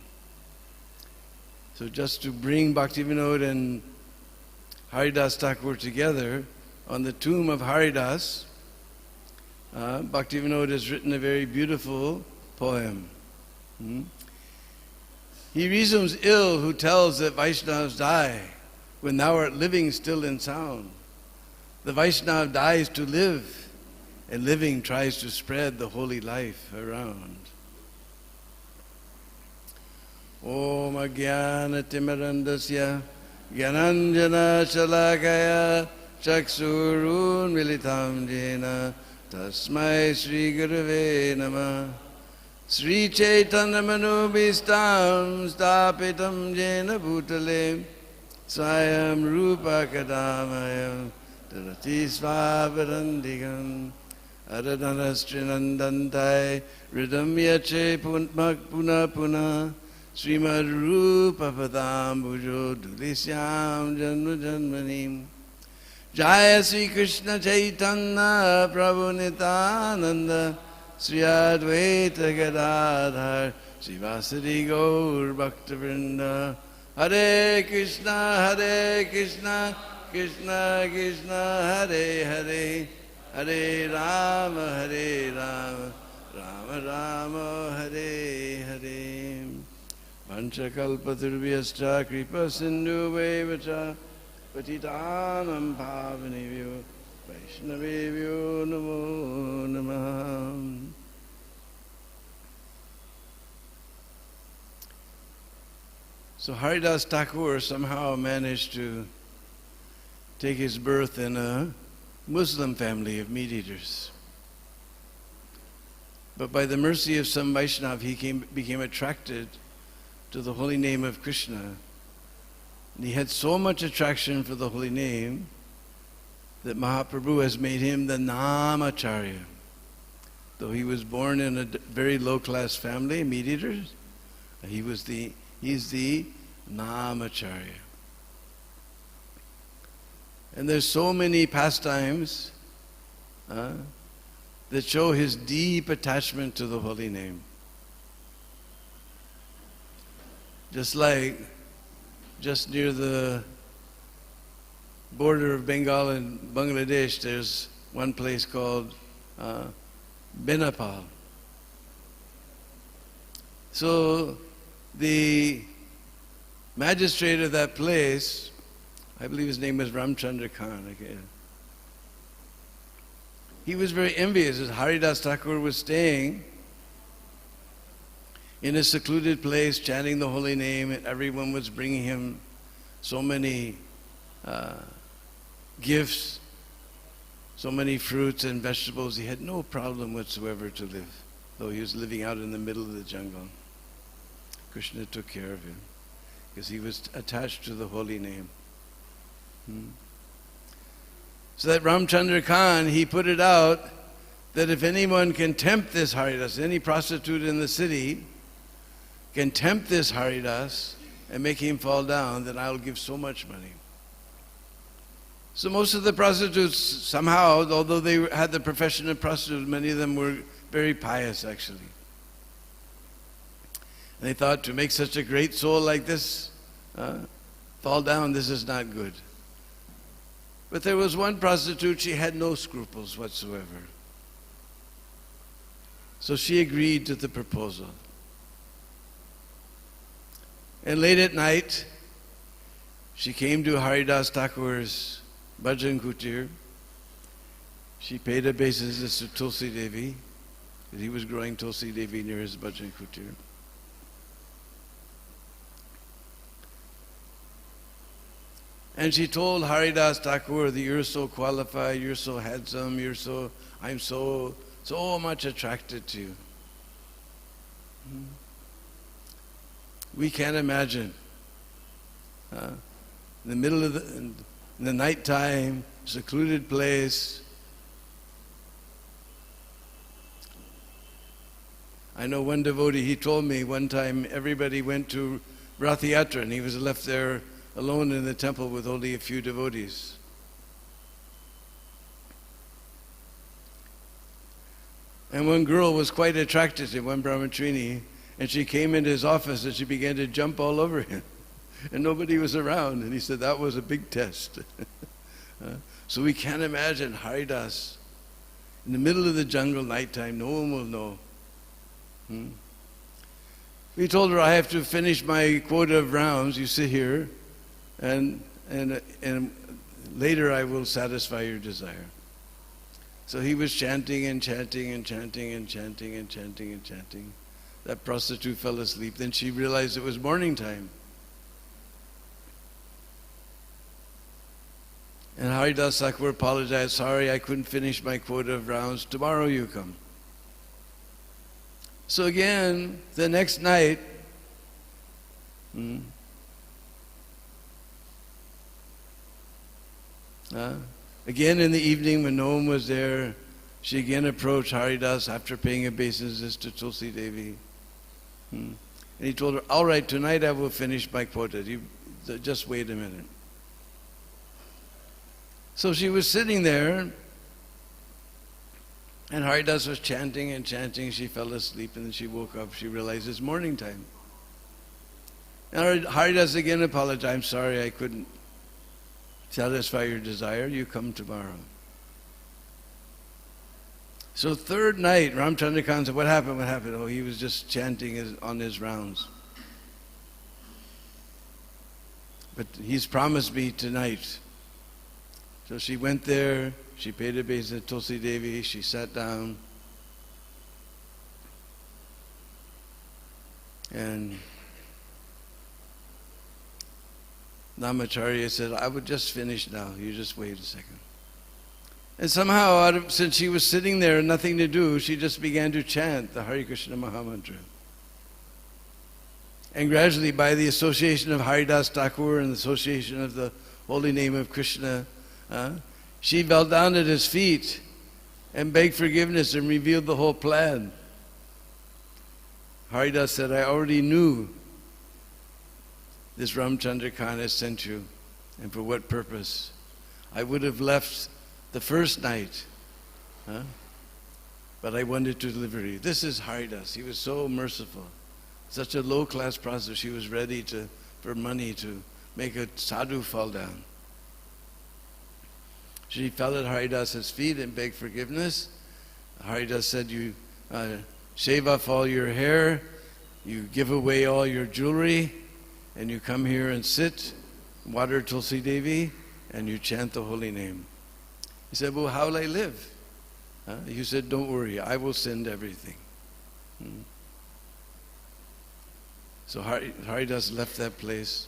So just to bring Bhaktivinoda and Haridas Thakur together, on the tomb of Haridas, Bhaktivinoda has written a very beautiful poem. He resumes ill who tells that Vaishnavas die when thou art living still in sound. The Vaishnava dies to live, and living tries to spread the holy life around. Om Ajnana Timirandasya Gyananjana Shalakaya Chaksurun Militam Jena Tasmai Sri Gurave Namah Sri Chaitanya Manubhistam Stapitam Jena Bhutale Swayam Rupa Kadamayam Tarati Svavarandikam Aradhanastrinandantai Ridam Yache Puna Puna Srimad Rupa Padam Bhujo Dulisyam Janma Janmanim Jaya Sri Krishna Chaitanya Prabhu Nityananda Sri Advaita Gadadhar Srivasadi Gaur Bhakta Vrinda Hare Krishna Krishna Krishna Hare Hare Hare Rama Rama Rama Hare Hare Panchakalpaturvyascha kripa sindhu vevacha patitanam pavanevyo vaishnavevyo namo namaha. So Haridas Thakur somehow managed to take his birth in a Muslim family of meat eaters. But by the mercy of some Vaishnav, he became attracted to the holy name of Krishna. And he had so much attraction for the holy name that Mahaprabhu has made him the Namacharya. Though he was born in a very low-class family, meat eaters, he's the Namacharya. And there's so many pastimes that show his deep attachment to the holy name. Just like just near the border of Bengal and Bangladesh, there's one place called Benapal. So the magistrate of that place, I believe his name was Ramchandra Khan, he was very envious as Haridas Thakur was staying in a secluded place, chanting the holy name, and everyone was bringing him so many gifts, so many fruits and vegetables. He had no problem whatsoever to live, though he was living out in the middle of the jungle. Krishna took care of him because he was attached to the holy name. So that Ramchandra Khan, he put it out that if anyone can tempt this Haridas, any prostitute in the city can tempt this Haridas and make him fall down, then I'll give so much money. So most of the prostitutes, somehow, although they had the profession of prostitutes, many of them were very pious actually. And they thought, to make such a great soul like this fall down, this is not good. But there was one prostitute, she had no scruples whatsoever. So she agreed to the proposal. And late at night, she came to Haridas Thakur's bhajan kutir. She paid obeisances to Tulsi Devi, that he was growing Tulsi Devi near his bhajan kutir. And she told Haridas Thakur that you're so qualified, you're so handsome, I'm so much attracted to you. We can't imagine. In the middle of in the nighttime, secluded place. I know one devotee, he told me one time everybody went to Rath Yatra and he was left there alone in the temple with only a few devotees. And one girl was quite attracted to him, one brahmachari, and she came into his office and she began to jump all over him. And nobody was around. And he said that was a big test. So we can't imagine Haridas in the middle of the jungle, nighttime, no one will know. We told her, I have to finish my quota of rounds, you sit here, and later I will satisfy your desire. So he was chanting and chanting and chanting and chanting and chanting and chanting. That prostitute fell asleep. Then she realized it was morning time. And Haridas Thakur apologized, sorry, I couldn't finish my quota of rounds. Tomorrow you come. So again, the next night, again in the evening when no one was there, she again approached Haridas after paying obeisances to Tulsi Devi. And he told her, all right, tonight I will finish my quota. Just wait a minute. So she was sitting there, and Haridas was chanting and chanting. She fell asleep, and then she woke up. She realized it's morning time. And Haridas again apologized, I'm sorry I couldn't satisfy your desire. You come tomorrow. So third night, Ramchandra Khan said, what happened? What happened? Oh, he was just chanting on his rounds. But he's promised me tonight. So she went there, she paid obeisance to Tulsi Devi, she sat down, and Namacharya said, I would just finish now, you just wait a second. And somehow, since she was sitting there, nothing to do, she just began to chant the Hare Krishna Mahamantra. And gradually, by the association of Haridas Thakur and the association of the holy name of Krishna, she fell down at his feet and begged forgiveness and revealed the whole plan. Haridas said, I already knew this Ramchandra Khan has sent you, and for what purpose. I would have left the first night, but I wanted to deliver you. This is Haridas. He was so merciful. Such a low-class prostitute, she was ready for money to make a sadhu fall down. She fell at Haridas's feet and begged forgiveness. Haridas said, you shave off all your hair, you give away all your jewelry, and you come here and sit, water Tulsi Devi, and you chant the holy name. He said, well, how will I live? He said, don't worry, I will send everything. So Haridas left that place.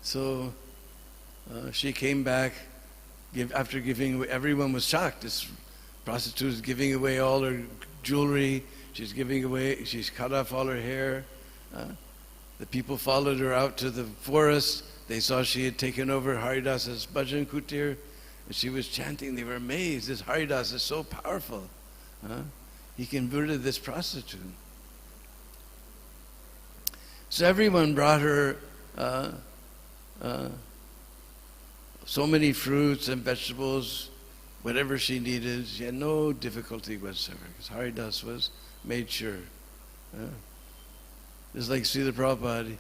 So she came back after giving away, everyone was shocked. This prostitute is giving away all her jewelry, she's cut off all her hair. The people followed her out to the forest. They saw she had taken over Haridas's bhajan kutir, and she was chanting. They were amazed. This Haridas is so powerful. He converted this prostitute. So everyone brought her so many fruits and vegetables, whatever she needed. She had no difficulty whatsoever, because Haridas was made sure. Just like Srila Prabhupada,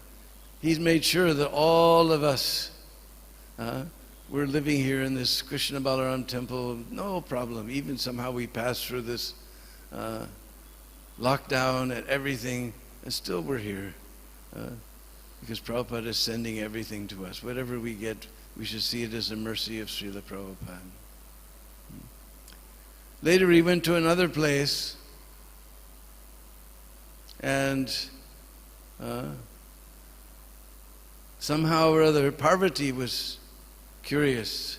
he's made sure that all of us, we're living here in this Krishna Balaram temple, no problem. Even somehow we passed through this lockdown and everything, and still we're here. Because Prabhupada is sending everything to us. Whatever we get, we should see it as a mercy of Srila Prabhupada. Later he went to another place, and somehow or other Parvati was curious.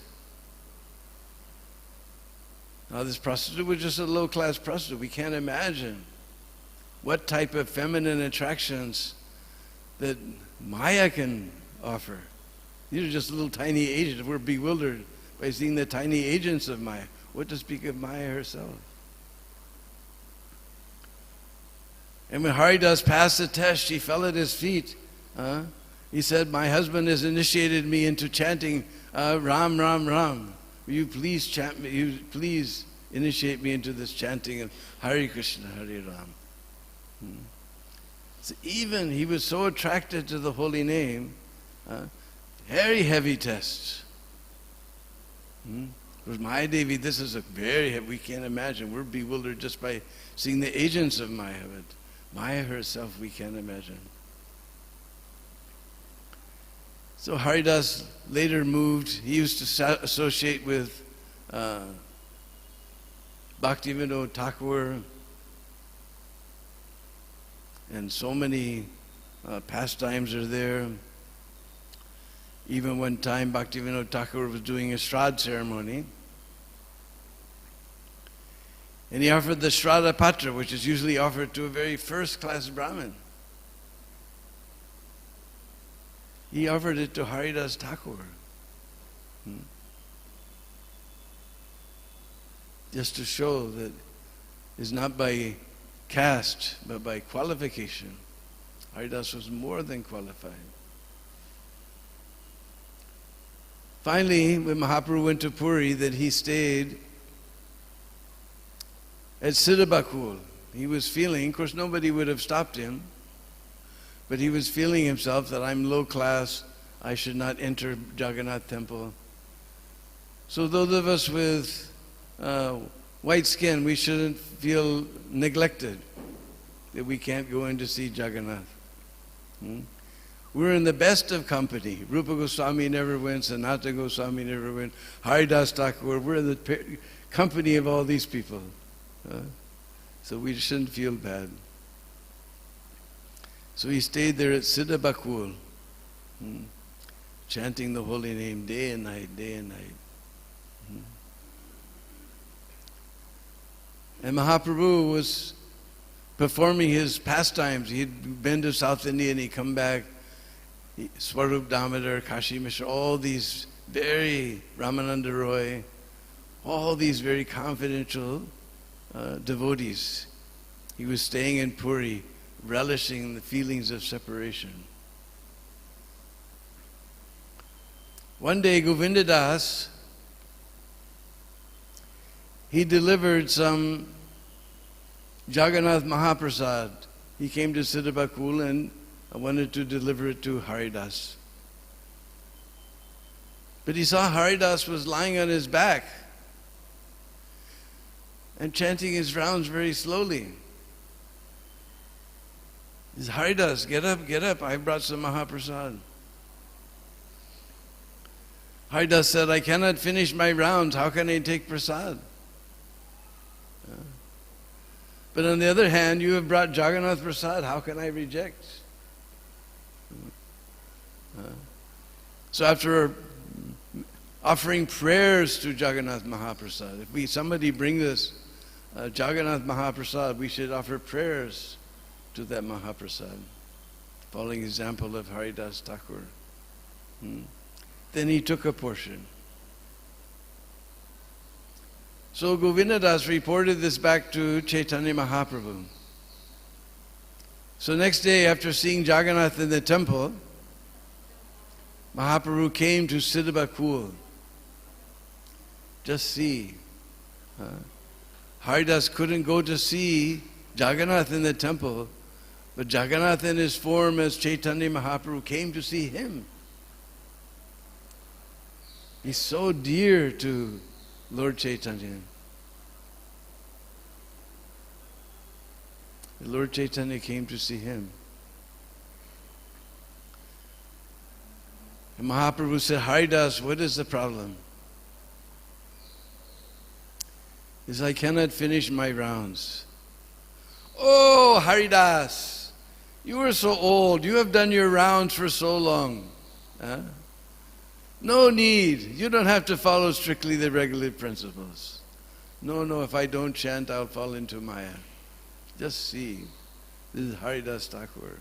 Now this prostitute was just a low-class prostitute. We can't imagine what type of feminine attractions that Maya can offer. These are just little tiny agents. We're bewildered by seeing the tiny agents of Maya. What to speak of Maya herself? And when Haridas passed the test, she fell at his feet. He said, my husband has initiated me into chanting Ram, Ram, Ram. Will you please chant me? You please initiate me into this chanting of Hare Krishna, Hare Ram. So even he was so attracted to the holy name, Very heavy test. For Maya Devi, this is a very heavy, we can't imagine. We're bewildered just by seeing the agents of Maya, but Maya herself, we can't imagine. So Haridas later moved. He used to associate with Bhaktivinoda Thakur, and so many pastimes are there. Even one time Bhaktivinoda Thakur was doing a Shraddha ceremony, and he offered the Shraddha Patra, which is usually offered to a very first-class Brahmin. He offered it to Haridas Thakur. Just to show that it's not by caste, but by qualification. Haridas was more than qualified. Finally, when Mahaprabhu went to Puri, that he stayed at Siddhabakul. He was feeling, of course nobody would have stopped him, but he was feeling himself that I'm low class, I should not enter Jagannath temple. So those of us with white skin, we shouldn't feel neglected that we can't go in to see Jagannath. We're in the best of company. Rupa Goswami never went, Sanatana Goswami never went, Haridas Thakur, we're in the company of all these people. So we shouldn't feel bad. So he stayed there at Siddhabakul, chanting the holy name day and night, day and night. And Mahaprabhu was performing his pastimes. He'd been to South India and he'd come back. Swarup Damodar, Kashi Mishra, all these very, Ramananda Roy, all these very confidential devotees. He was staying in Puri, relishing the feelings of separation. One day, Govindadas, he delivered some Jagannath Mahaprasad. He came to Siddhabakul and wanted to deliver it to Haridas. But he saw Haridas was lying on his back and chanting his rounds very slowly. He said, Haridas, get up, I brought some Mahaprasad. Haridas said, I cannot finish my rounds, how can I take prasad? But on the other hand, you have brought Jagannath Prasad, how can I reject? So after offering prayers to Jagannath Mahaprasad, if somebody brings us Jagannath Mahaprasad, we should offer prayers to that Mahaprasad, following example of Haridas Thakur. Then he took a portion. So Govindadas reported this back to Chaitanya Mahaprabhu. So next day, after seeing Jagannath in the temple, Mahaprabhu came to Siddhabakul. Just see. Haridas couldn't go to see Jagannath in the temple, but Jagannath in his form as Chaitanya Mahaprabhu came to see him. He's so dear to Lord Chaitanya. Lord Chaitanya came to see him. And Mahaprabhu said, Haridas, what is the problem? He said, I cannot finish my rounds. Oh, Haridas, you are so old. You have done your rounds for so long. No need. You don't have to follow strictly the regulative principles. No, if I don't chant, I'll fall into Maya. Just see. This is Haridas Thakur.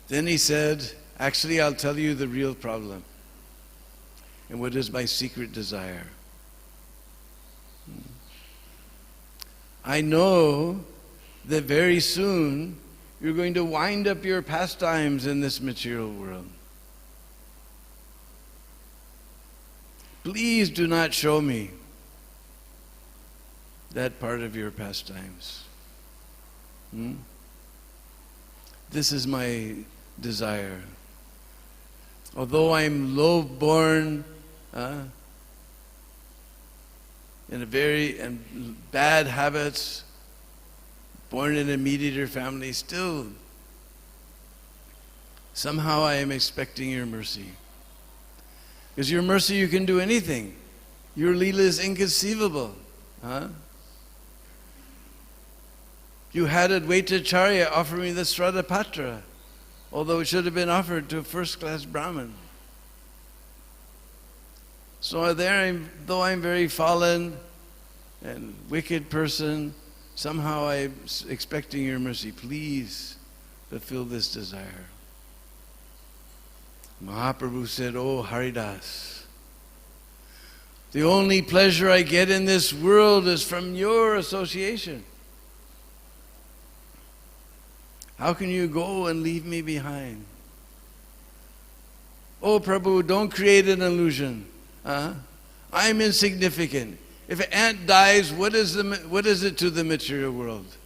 Then he said, actually, I'll tell you the real problem and what is my secret desire. I know that very soon you're going to wind up your pastimes in this material world. Please do not show me that part of your pastimes. This is my desire. Although I'm low-born, and bad habits, born in a meat-eater family, still somehow I am expecting your mercy. Because your mercy, you can do anything. Your Leela is inconceivable. You had Advaitacharya offer me the Sradapatra, although it should have been offered to a first-class Brahmin. So though I'm very fallen and wicked person, somehow I'm expecting your mercy. Please fulfill this desire. Mahaprabhu said, "Oh Haridas, the only pleasure I get in this world is from your association. How can you go and leave me behind? Oh Prabhu, don't create an illusion. I'm insignificant. If an ant dies, what is it to the material world?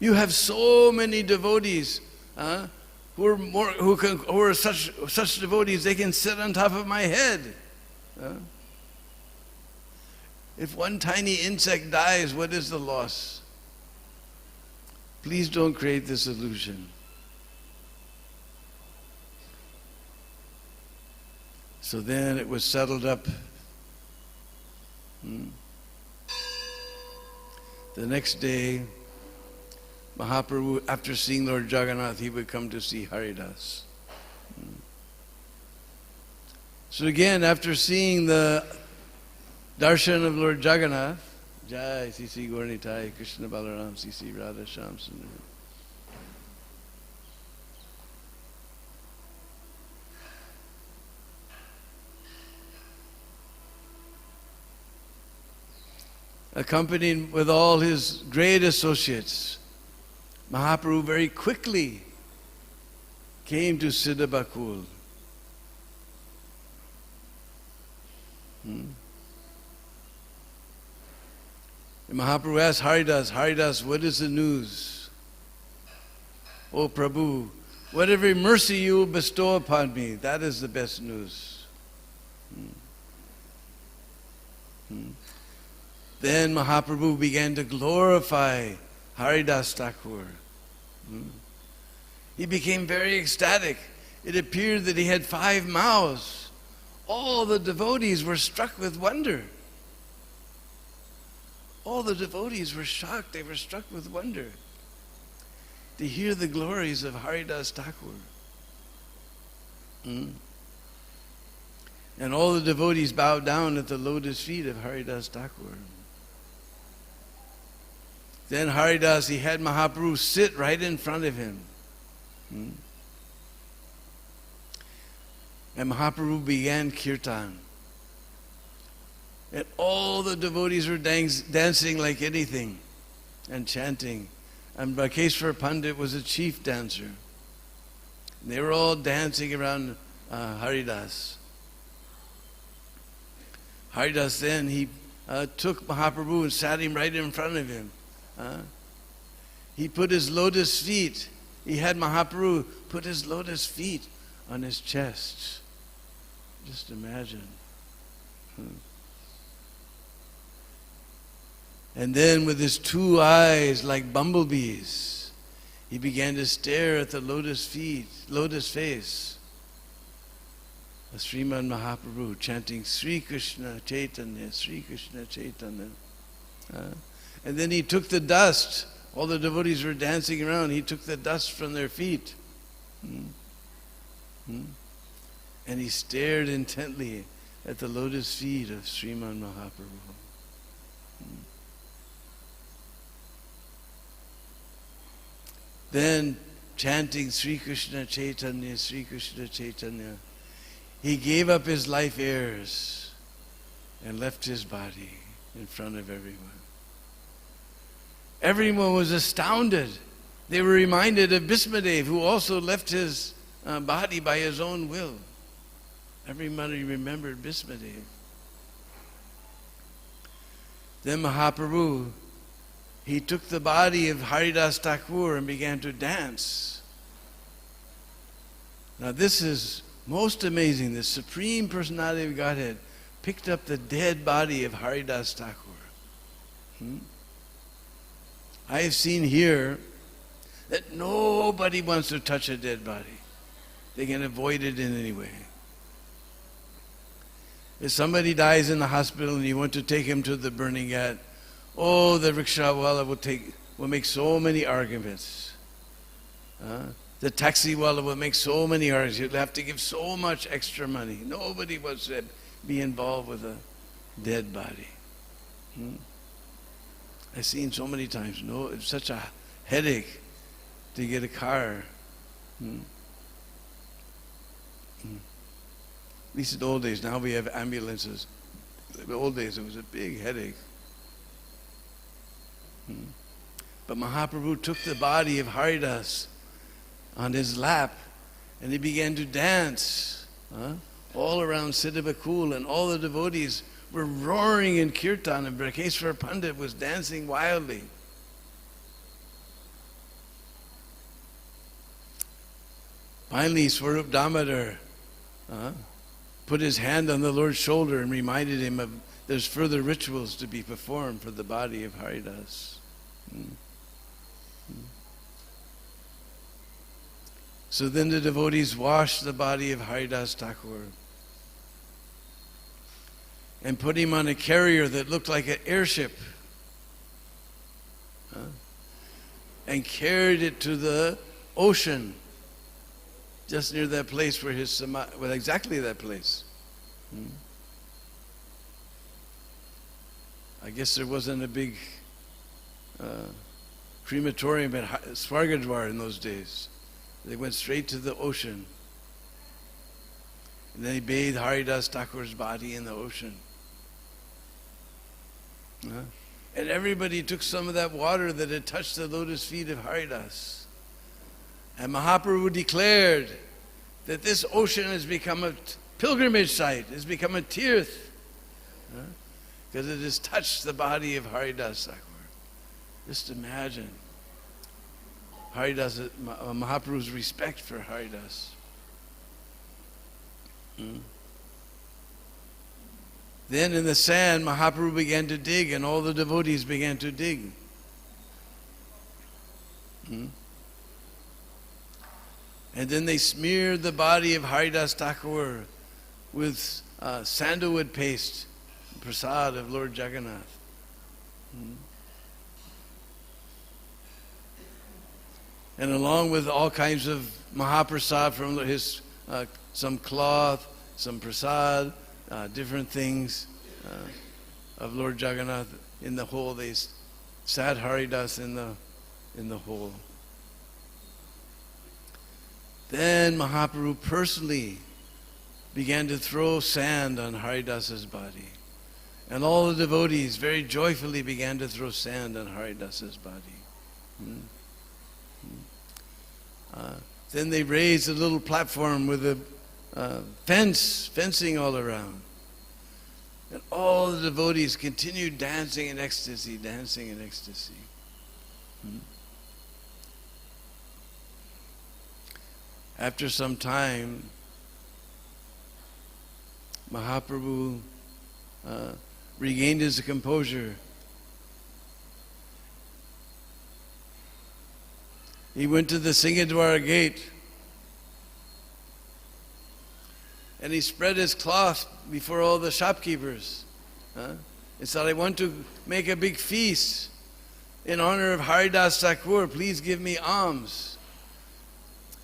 You have so many devotees who are such devotees they can sit on top of my head. If one tiny insect dies, what is the loss? Please don't create this illusion." So then it was settled up. The next day, Mahaprabhu, after seeing Lord Jagannath, he would come to see Haridas. So again, after seeing the darshan of Lord Jagannath, Jai C.C. Gaurnitai, Krishna Balaram, C.C. Radha Shyam Sundar. Accompanied with all his great associates, Mahaprabhu very quickly came to Siddha Bakul. And Mahaprabhu asked Haridas, what is the news? Oh Prabhu, whatever mercy you will bestow upon me, that is the best news. Then Mahaprabhu began to glorify Haridas Thakur. He became very ecstatic. It appeared that he had 5 mouths. All the devotees were struck with wonder. All the devotees were shocked. They were struck with wonder to hear the glories of Haridas Thakur. And all the devotees bowed down at the lotus feet of Haridas Thakur. Then Haridas, he had Mahaprabhu sit right in front of him. And Mahaprabhu began kirtan. And all the devotees were dancing like anything and chanting. And Bhakeshwar Pandit was a chief dancer. And they were all dancing around Haridas. Haridas then, he took Mahaprabhu and sat him right in front of him. He put his lotus feet, he had Mahaprabhu put his lotus feet on his chest. Just imagine. And then with his 2 eyes like bumblebees, he began to stare at the lotus face of Srimad Mahaprabhu, chanting Sri Krishna Chaitanya, Sri Krishna Chaitanya. And then he took the dust. All the devotees were dancing around. He took the dust from their feet. And he stared intently at the lotus feet of Srimad Mahaprabhu. Then, chanting Sri Krishna Chaitanya, Sri Krishna Chaitanya, he gave up his life airs and left his body in front of everyone. Everyone was astounded. They were reminded of Bhismadev, who also left his body by his own will. Everybody remembered Bhismadev. Then Mahaprabhu, he took the body of Haridas Thakur and began to dance Now this is most amazing. The Supreme Personality of Godhead picked up the dead body of Haridas Thakur. I have seen here that nobody wants to touch a dead body. They can avoid it in any way. If somebody dies in the hospital and you want to take him to the burning ghat, oh, the rickshawala will make so many arguments. The taxiwala will make so many arguments. You'll have to give so much extra money. Nobody wants to be involved with a dead body. I've seen so many times. No, it's such a headache to get a car. At least in the old days. Now we have ambulances. In the old days it was a big headache. But Mahaprabhu took the body of Haridas on his lap and he began to dance all around Siddhabakul, and all the devotees were roaring in kirtan, and Brahmeshwar Pandit was dancing wildly. Finally, Swarup Damodar put his hand on the Lord's shoulder and reminded him of there's further rituals to be performed for the body of Haridas. So then the devotees washed the body of Haridas Thakur and put him on a carrier that looked like an airship and carried it to the ocean, just near that place where his samadhi, well, exactly that place. I guess there wasn't a big crematorium at Swargadwar in those days. They went straight to the ocean. And then he bathed Haridas Thakur's body in the ocean. And everybody took some of that water that had touched the lotus feet of Haridas. And Mahaprabhu declared that this ocean has become a pilgrimage site, has become a tirth, because it has touched the body of Haridas Thakur. Just imagine Haridas, Mahaprabhu's respect for Haridas. Then in the sand, Mahaprabhu began to dig, and all the devotees began to dig. And then they smeared the body of Haridas Thakur with sandalwood paste, prasad of Lord Jagannath. And along with all kinds of Mahaprasad from his, some cloth, some prasad, different things of Lord Jagannath in the hole. They sat Haridas in the hole. Then Mahaprabhu personally began to throw sand on Haridas's body. And all the devotees very joyfully began to throw sand on Haridas's body. Then they raised a little platform with a fencing all around. And all the devotees continued dancing in ecstasy, dancing in ecstasy. After some time, Mahaprabhu regained his composure. He went to the Singadwara gate and he spread his cloth before all the shopkeepers. He said, I want to make a big feast in honor of Haridas Thakur. Please give me alms.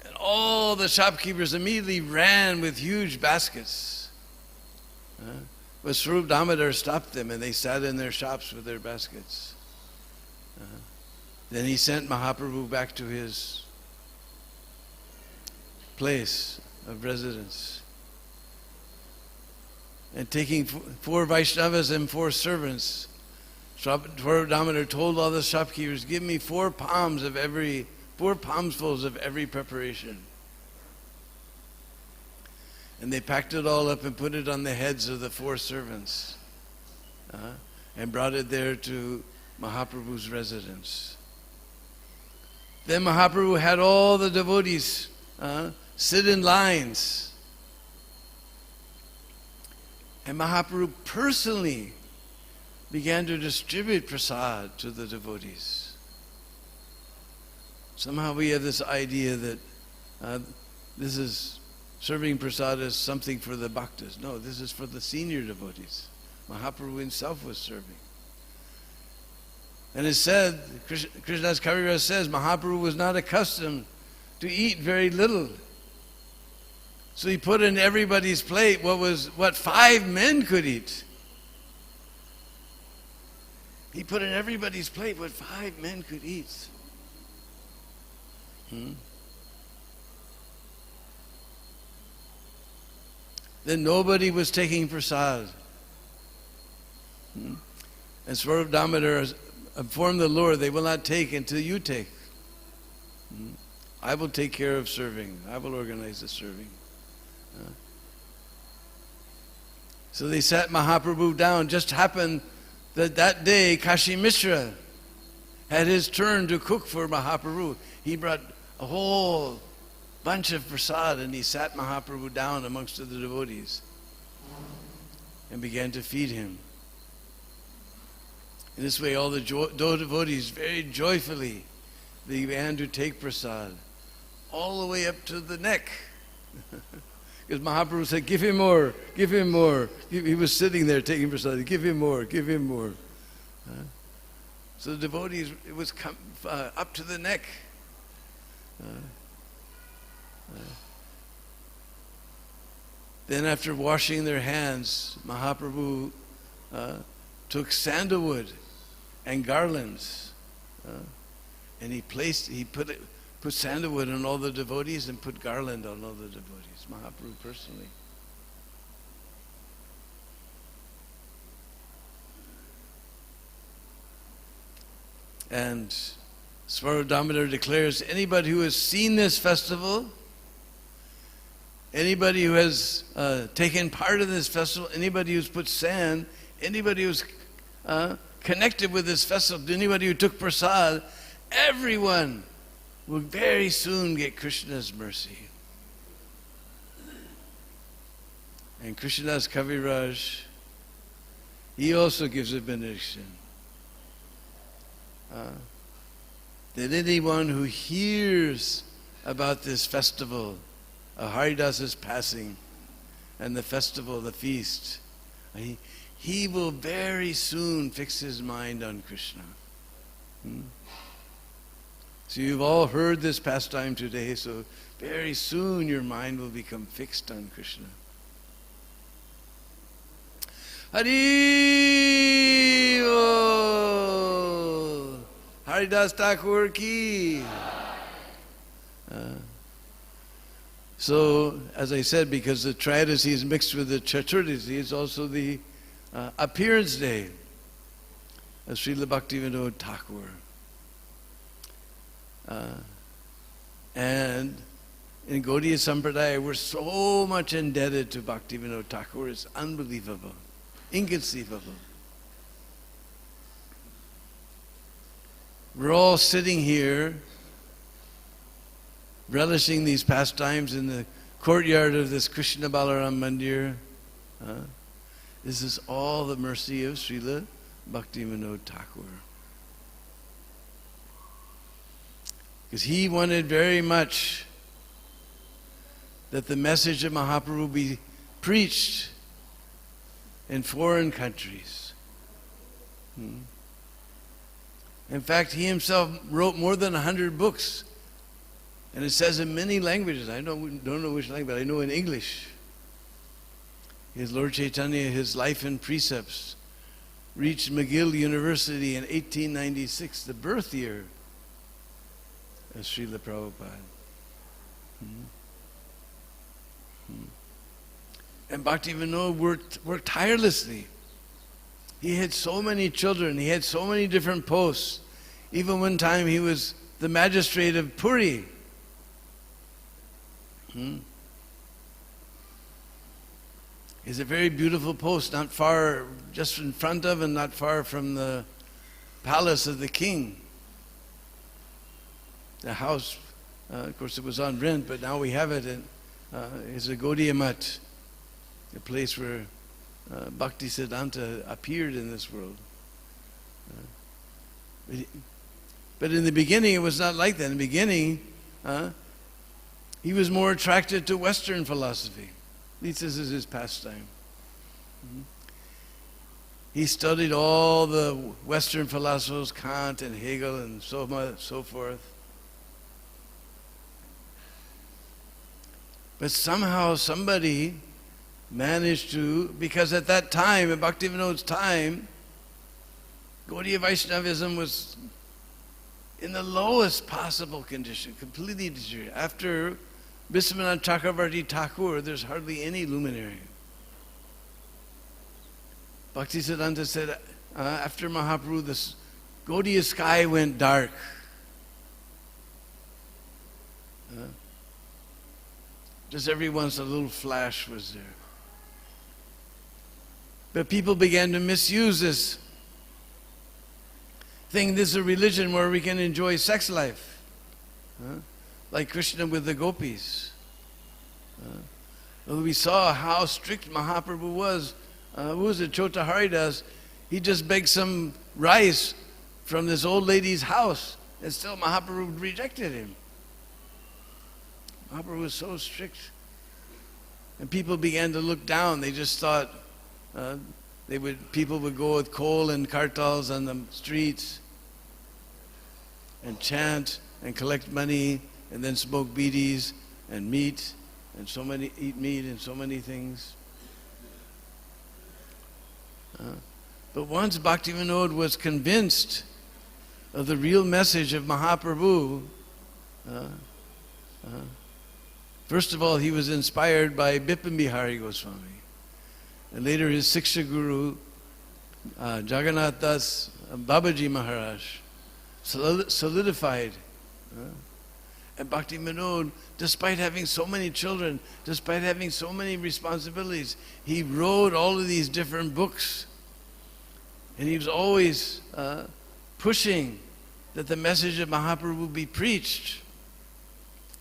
And all the shopkeepers immediately ran with huge baskets. But Swarup Damodar stopped them and they sat in their shops with their baskets. Then he sent Mahaprabhu back to his place of residence. And taking 4 Vaishnavas and 4 servants, Swarup Damodar told all the shopkeepers, give me 4 palmfuls of every preparation. And they packed it all up and put it on the heads of the 4 servants and brought it there to Mahaprabhu's residence. Then Mahaprabhu had all the devotees sit in lines. And Mahaprabhu personally began to distribute prasad to the devotees. Somehow we have this idea that this is serving prasad as something for the bhaktas. No, this is for the senior devotees. Mahaprabhu himself was serving. And it's said, Krishnadas Kaviraj says, Mahaprabhu was not accustomed to eat very little. So he put in everybody's plate what 5 men could eat. He put in everybody's plate what 5 men could eat. Then nobody was taking prasad. And Swarup Damodar informed the Lord, they will not take until you take. I will take care of serving. I will organize the serving. So they sat Mahaprabhu down. Just happened that day Kashi Mishra had his turn to cook for Mahaprabhu. He brought a whole bunch of prasad and he sat Mahaprabhu down amongst the devotees and began to feed him. In this way, all the devotees very joyfully began to take prasad all the way up to the neck. Because Mahaprabhu said, give him more, give him more. He was sitting there taking prasad, give him more, give him more. So the devotees, it was up to the neck. Then after washing their hands, Mahaprabhu took sandalwood and garlands, and he put sandalwood on all the devotees and put garland on all the devotees, Mahaprabhu personally. And Swarup Damodar declares, anybody who has seen this festival, anybody who has taken part in this festival, anybody who's put sand, anybody who's connected with this festival, anybody who took prasad, everyone will very soon get Krishna's mercy. And Krishnadas Kaviraj, he also gives a benediction. That anyone who hears about this festival of Haridas's passing and the festival, the feast, he will very soon fix his mind on Krishna. So you've all heard this pastime today, so very soon your mind will become fixed on Krishna. Hari Bol! Haridas Thakur ki! So, as I said, because the Triadasi is mixed with the Chaturdasi, it's also the appearance day of Srila Bhaktivinoda Thakur. And in Gaudiya Sampradaya, we're so much indebted to Bhaktivinoda Thakur, it's unbelievable, inconceivable. We're all sitting here relishing these pastimes in the courtyard of this Krishna Balaram Mandir. This is all the mercy of Srila Bhaktivinoda Thakur. Because he wanted very much that the message of Mahaprabhu be preached in foreign countries. In fact, he himself wrote more than 100 books. And it says in many languages. I don't know which language, but I know in English. His Lord Chaitanya, his life and precepts, reached McGill University in 1896, the birth year of Srila Prabhupada. And Bhaktivinoda worked tirelessly. He had so many children. He had so many different posts. Even one time he was the magistrate of Puri. It's a very beautiful post, not far, just in front of and not far from the palace of the king. The house Of course, it was on rent, but now we have it. And it's a Gaudiya Mutt, a place where Bhaktisiddhanta appeared in this world. But in the beginning, it was not like that. In the beginning, he was more attracted to Western philosophy. At least this is his pastime. He studied all the Western philosophers, Kant and Hegel and so forth. But somehow somebody managed to, because at that time, at Bhaktivinoda's time, Gaudiya Vaishnavism was in the lowest possible condition, completely deteriorated. After Biswanath Chakravarti Thakur, there's hardly any luminary. Bhaktisiddhanta said, after Mahaprabhu, the Gaudiya sky went dark. Just every once a little flash was there. But people began to misuse this thing. This is a religion where we can enjoy sex life. Like Krishna with the gopis. We saw how strict Mahaprabhu was. Who was it? Chota Haridas. He just begged some rice from this old lady's house, and still Mahaprabhu rejected him. Mahaprabhu was so strict. And people began to look down. They just thought people would go with coal and kartals on the streets and chant and collect money and then smoke bidis and meat and eat meat and so many things. But once Bhaktivinoda was convinced of the real message of Mahaprabhu, first of all, he was inspired by Bipin Bihari Goswami. And later his Siksha Guru, Jagannath Das Babaji Maharaj, solidified. And Bhaktivinoda, despite having so many children, despite having so many responsibilities, he wrote all of these different books. And he was always pushing that the message of Mahaprabhu be preached.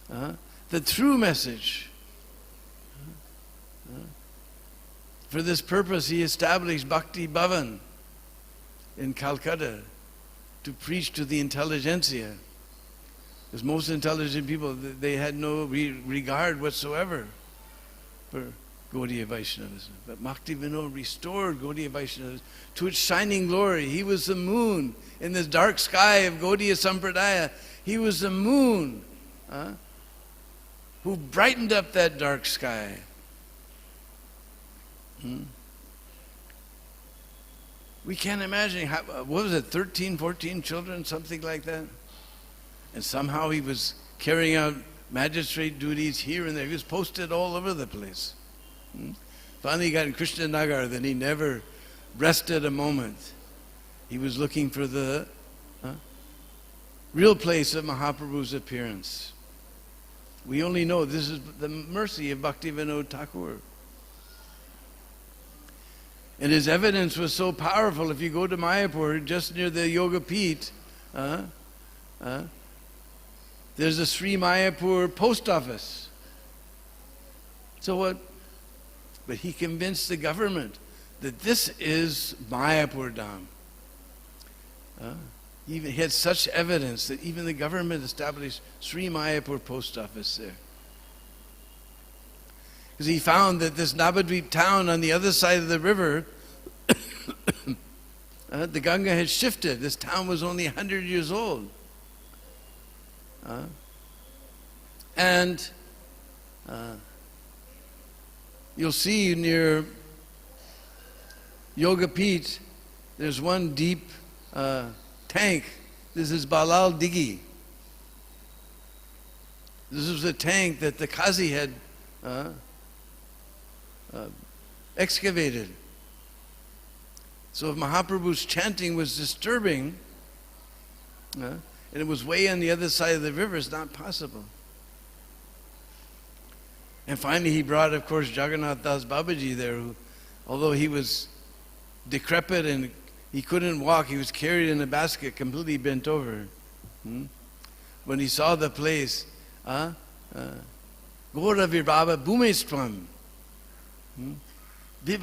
The true message. For this purpose, he established Bhakti Bhavan in Calcutta to preach to the intelligentsia. Because most intelligent people, they had no regard whatsoever for Gaudiya Vaishnavism. But Bhaktivinoda restored Gaudiya Vaishnavism to its shining glory. He was the moon in this dark sky of Gaudiya Sampradaya. He was the moon who brightened up that dark sky. We can't imagine, what was it, 13, 14 children, something like that? And somehow he was carrying out magistrate duties here and there. He was posted all over the place. Finally he got in Krishnanagar, then he never rested a moment. He was looking for the real place of Mahaprabhu's appearance. We only know this is the mercy of Bhaktivinoda Thakur. And his evidence was so powerful. If you go to Mayapur, just near the Yoga Peeth, there's a Sri Mayapur post office. So what? But he convinced the government that this is Mayapur Dham. He had such evidence that even the government established Sri Mayapur post office there. Because he found that this Navadvip town on the other side of the river, the Ganga had shifted. This town was only 100 years old. And you'll see near Yoga Peeth, there's one deep tank. This is Balal Dighi. This was a tank that the Qazi had excavated. So if Mahaprabhu's chanting was disturbing, and it was way on the other side of the river, it's not possible. And finally he brought, of course, Jagannath Das Babaji there, who, although he was decrepit and he couldn't walk, he was carried in a basket, completely bent over. When he saw the place, Gora Virbhava Bhumistvam. The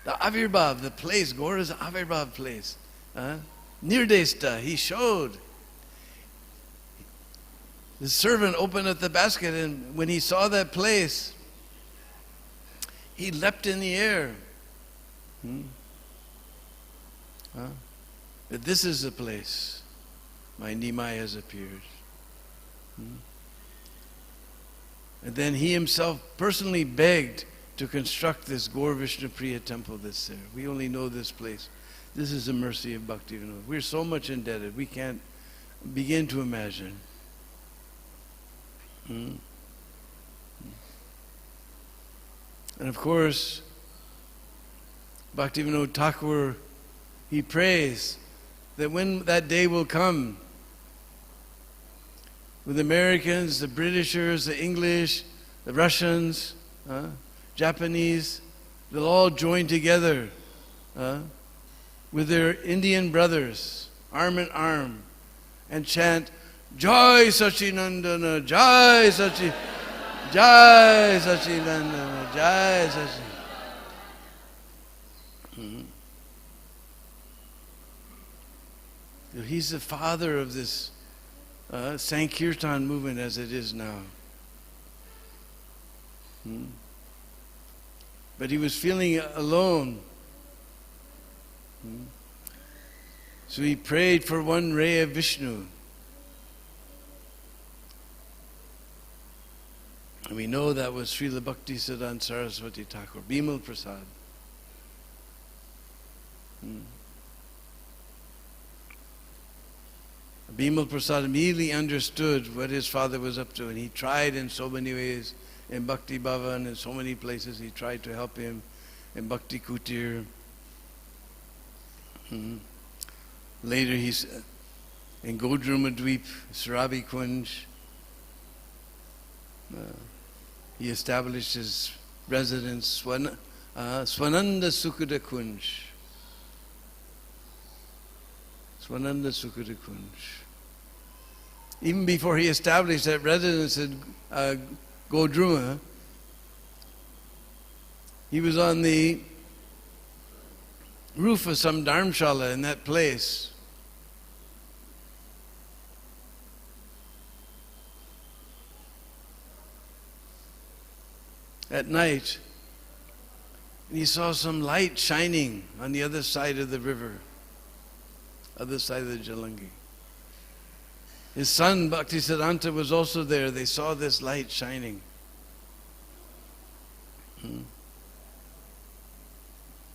Avirbhav, the place, Gora's Avirbhav place. Nirdesta, he showed. The servant opened up the basket, and when he saw that place, he leapt in the air. That this is the place my Nimai has appeared. And then he himself personally begged to construct this Gaur Vishnu Priya temple that's there. We only know this place. This is the mercy of Bhaktivinoda. We're so much indebted, we can't begin to imagine. And of course, Bhaktivinoda Thakur, he prays that when that day will come, with the Americans, the Britishers, the English, the Russians, Japanese, they'll all join together with their Indian brothers, arm in arm, and chant, Jai Sachinandana, Jai Sachi, Jai Sachinandana, Jai Sachi. He's the father of this Sankirtan movement as it is now. But he was feeling alone. So he prayed for one ray of Vishnu. And we know that was Srila Bhaktisiddhanta Saraswati Thakur, Bimal Prasad. Bimal Prasad immediately understood what his father was up to, and he tried in so many ways, in Bhakti Bhavan, in so many places, he tried to help him, in Bhakti Kutir. Later he's in Godrumadweep, Sarabi Kunj. He established his residence, Swananda Sukhada Kunj. Swananda Sukhada Kunj. Even before he established that residence at Godruma, he was on the roof of some dharmshala in that place. At night, and he saw some light shining on the other side of the river, other side of the Jalangi. His son Bhaktisiddhanta was also there. They saw this light shining.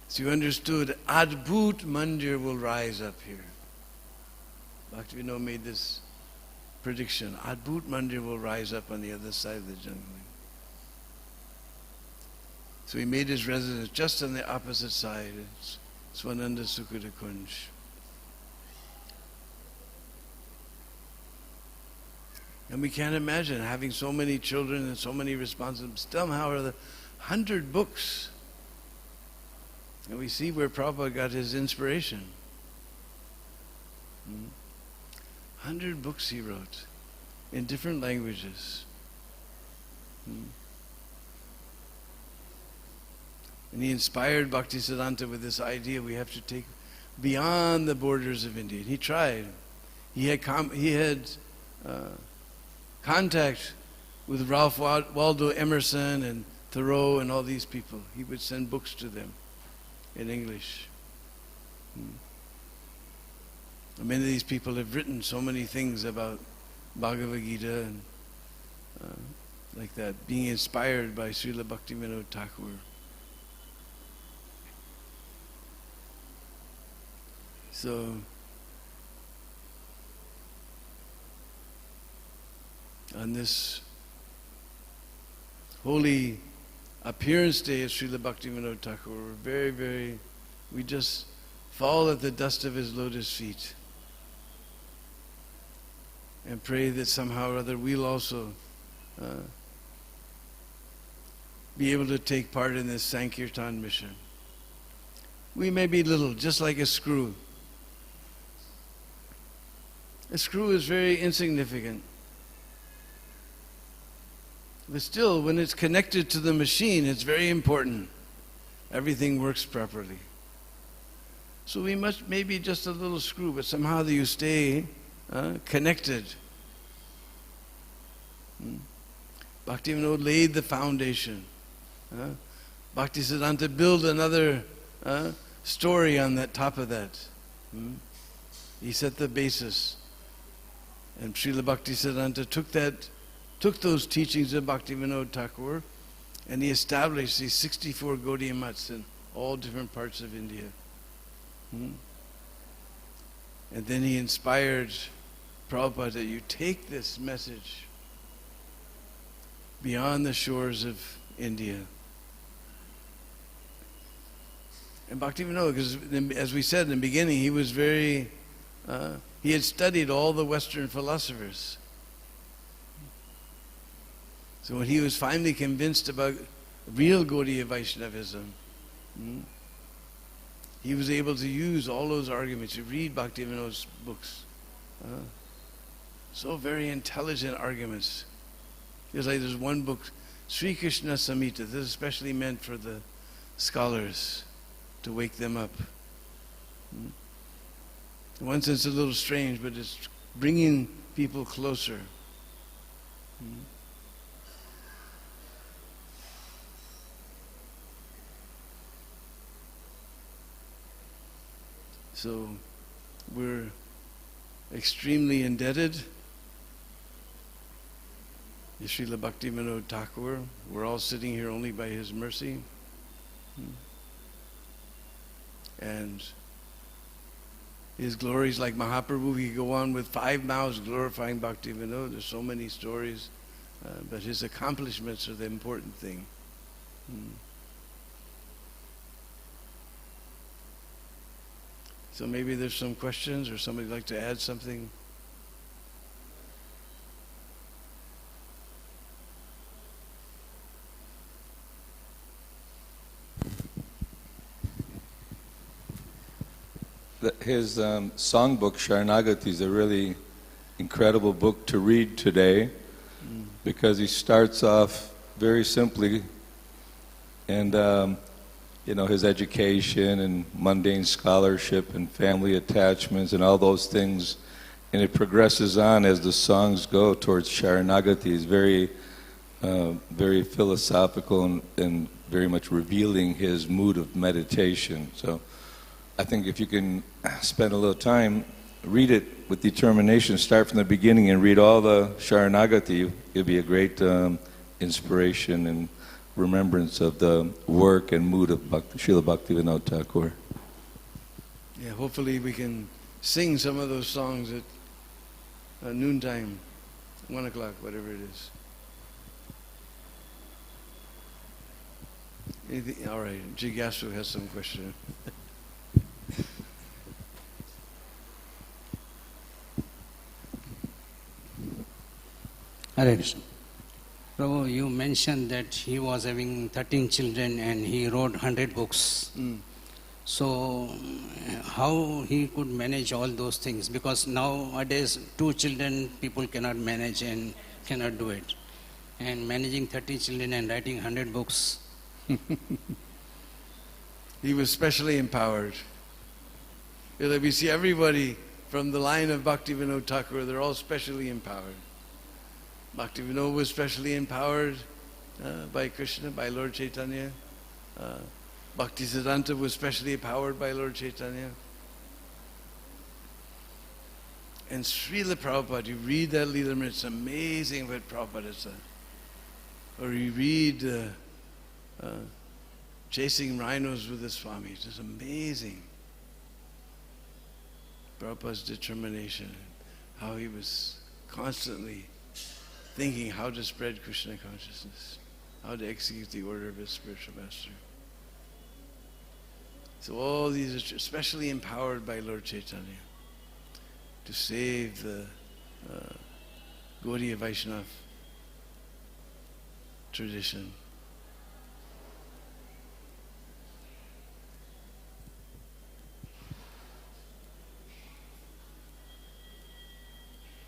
So you understood, Adbhut Mandir will rise up here. Bhaktivinoda made this prediction. Adbhut Mandir will rise up on the other side of the Jalangi. So he made his residence just on the opposite side. It's Swananda Sukhada Kunj. And we can't imagine having so many children and so many responsibilities. Somehow or 100 books. And we see where Prabhupada got his inspiration. 100 books he wrote in different languages. And he inspired Bhaktisiddhanta with this idea we have to take beyond the borders of India. And he tried. He had contact with Ralph Waldo Emerson and Thoreau and all these people. He would send books to them in English. And many of these people have written so many things about Bhagavad-Gita and like that, being inspired by Srila Bhaktivinoda Thakur. So, on this holy appearance day of Srila Bhaktivinoda Thakur, we just fall at the dust of his lotus feet and pray that somehow or other we'll also be able to take part in this Sankirtan mission. We may be little, just like a screw. A screw is very insignificant. But still, when it's connected to the machine, it's very important. Everything works properly. So we must maybe just a little screw, but somehow that you stay connected. Bhaktivinoda laid the foundation. Bhaktisiddhanta built another story on that top of that. He set the basis. And Srila Bhaktisiddhanta took those teachings of Bhaktivinoda Thakur, and he established these 64 Gaudiya Mats in all different parts of India. And then he inspired Prabhupada that you take this message beyond the shores of India. And Bhaktivinoda, because as we said in the beginning, he was he had studied all the Western philosophers. So when he was finally convinced about real Gaudiya Vaishnavism, he was able to use all those arguments. You read Bhaktivinoda's books. So very intelligent arguments. Just like there's one book, Sri Krishna Samhita. This is especially meant for the scholars, to wake them up. In one sense, it's a little strange, but it's bringing people closer. So we're extremely indebted to Srila Bhaktivinoda Thakur. We're all sitting here only by his mercy. And his glories, like Mahaprabhu, he could go on with 5 mouths glorifying Bhaktivinoda. There's so many stories, but his accomplishments are the important thing. So maybe there's some questions, or somebody would like to add something. His songbook, Sharanagati, is a really incredible book to read today because he starts off very simply, and his education and mundane scholarship and family attachments and all those things, and it progresses on as the songs go towards Sharanagati. It's very, very philosophical and very much revealing his mood of meditation. So I think if you can spend a little time, read it with determination, start from the beginning and read all the Sharanagati, it'll be a great inspiration and remembrance of the work and mood of Srila Bhaktivinoda Thakur. Yeah, hopefully we can sing some of those songs at noontime, 1 o'clock, whatever it is. Anything? All right, Jigasu has some question. Hare Krishna. Prabhu, you mentioned that he was having 13 children and he wrote 100 books. So how he could manage all those things? Because nowadays 2 children people cannot manage and cannot do it. And managing 30 children and writing 100 books. He was specially empowered. We see everybody from the line of Bhaktivinoda Thakur, they're all specially empowered. Bhaktivinoda was specially empowered by Krishna, by Lord Chaitanya. Bhaktisiddhanta was specially empowered by Lord Chaitanya. And Srila Prabhupada, you read that Leelamrita, it's amazing what Prabhupada said. Or you read Chasing Rhinos with the Swami, it's just amazing. Prabhupada's determination, how he was constantly thinking how to spread Krishna consciousness, how to execute the order of his spiritual master. So all these are especially empowered by Lord Chaitanya to save the Gaudiya Vaishnava tradition.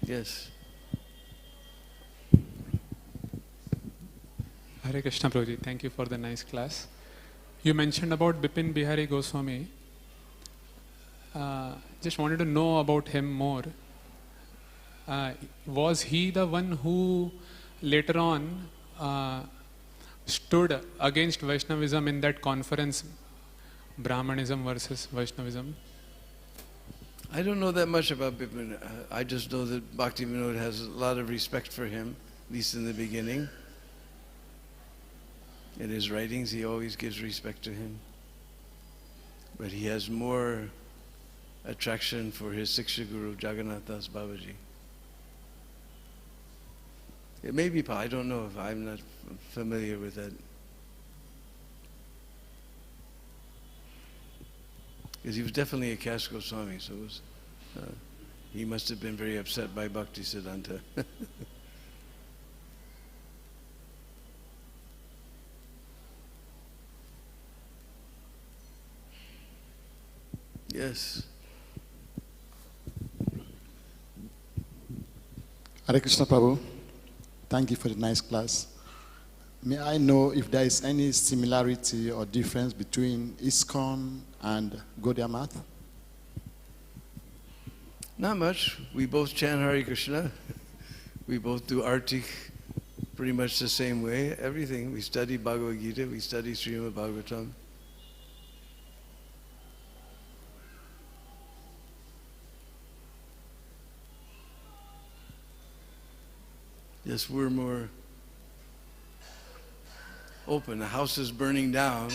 Yes. Hare Krishna Prabhuji, thank you for the nice class. You mentioned about Bipin Bihari Goswami. Just wanted to know about him more. Was he the one who later on stood against Vaishnavism in that conference, Brahmanism versus Vaishnavism? I don't know that much about Bipin. I just know that Bhakti Vinod has a lot of respect for him, at least in the beginning. In his writings, he always gives respect to him. But he has more attraction for his Siksha Guru, Jagannath Das Babaji. It may be, I don't know, if I'm not familiar with that. Because he was definitely a caste Goswami, so it was, he must have been very upset by Bhakti Siddhanta. Yes. Hare Krishna Prabhu, thank you for the nice class. May I know if there is any similarity or difference between ISKCON and Gaudiya Math? Not much. We both chant Hare Krishna. We both do Arati pretty much the same way. Everything. We study Bhagavad-Gita. We study Srimad Bhagavatam. Yes, we're more open. The house is burning down,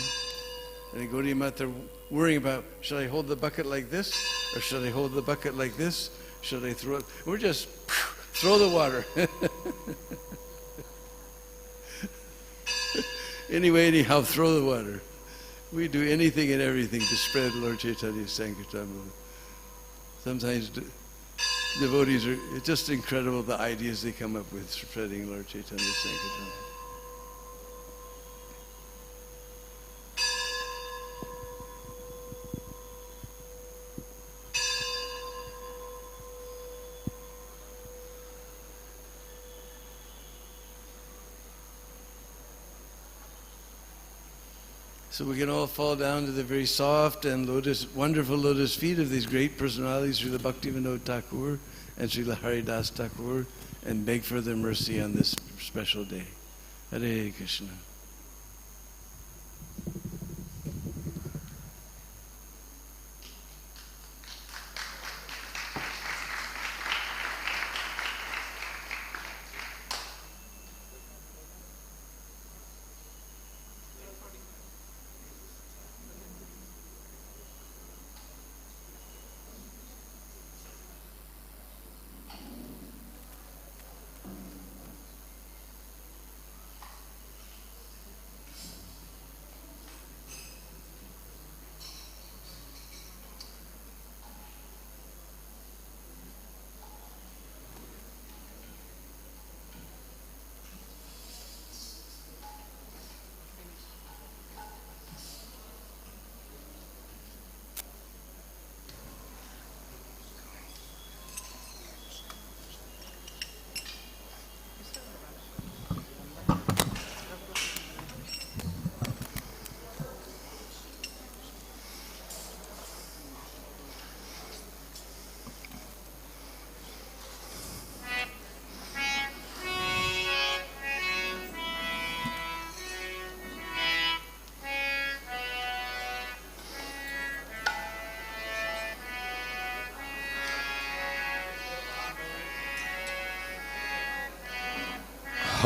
and they go to Yamath, they're worrying about, should I hold the bucket like this, or should I hold the bucket like this? Should I throw it? We're just, throw the water. Anyway, anyhow, throw the water. We do anything and everything to spread Lord Chaitanya's Sankirtan. Sometimes devotees are, it's just incredible the ideas they come up with spreading Lord Chaitanya's Sankirtan. So we can all fall down to the very soft and wonderful lotus feet of these great personalities, Srila Bhaktivinoda Thakur and Srila Haridas Thakur, and beg for their mercy on this special day. Hare Krishna.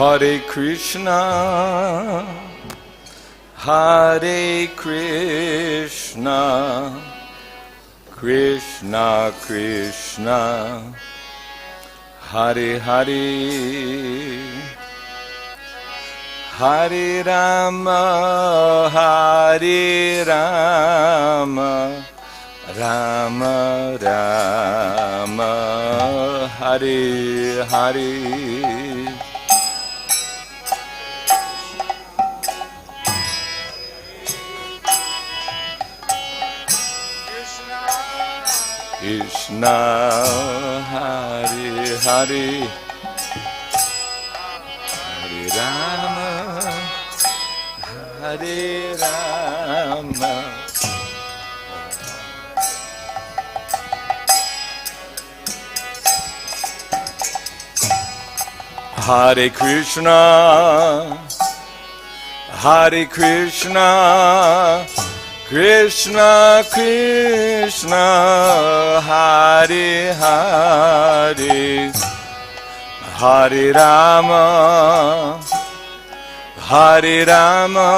Hare Krishna, Hare Krishna, Krishna Krishna, Hare Hare, Hare Rama, Hare Rama, Rama Rama, Hare Hare. Krishna, Hare Hare, Hare Rama, Hare Rama. Hare Krishna, Hare Krishna, Krishna Krishna, Hare Hare, Hare Rama, Hare Rama,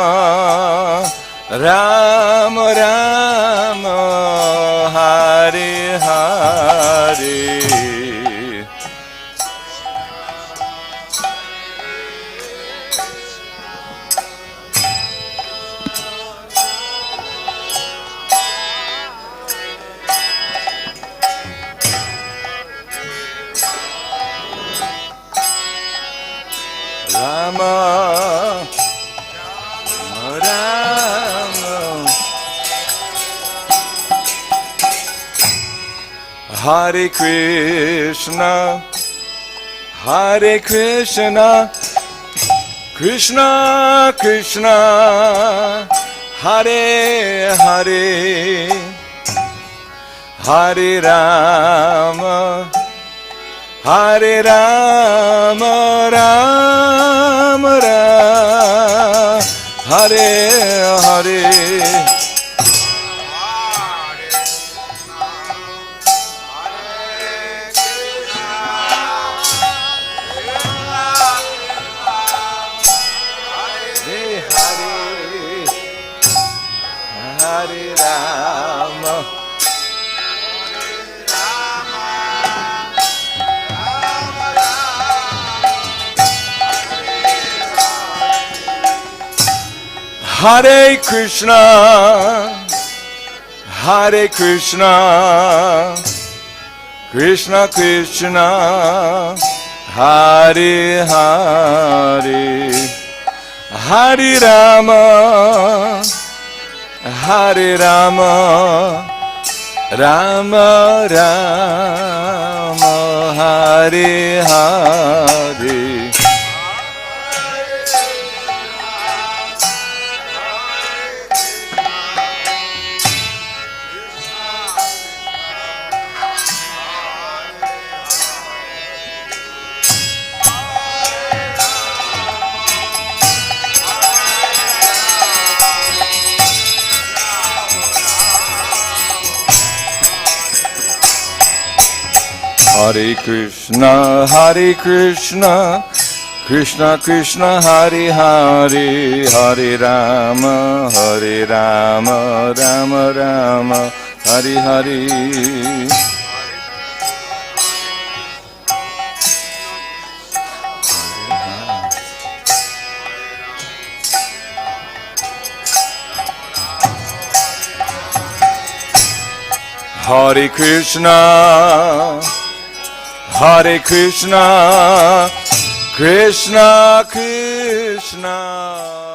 Rama Rama, Hare Hare. Rama, Rama, Hare Krishna, Hare Krishna, Krishna Krishna, Hare Hare, Hare Rama, Hare Rama, Rama Rama, Hare Hare. Hare Rama, Hare Krishna, Hare Krishna, Krishna Krishna, Hare Hare, Hare Rama, Hare Rama, Rama Rama, Hare Hare. Hare Krishna, Hare Krishna, Krishna Krishna, Hare Hare, Hare Rama, Hare Rama, Rama Rama, Hare Hare. Hare Krishna, Hare Krishna, Krishna Krishna.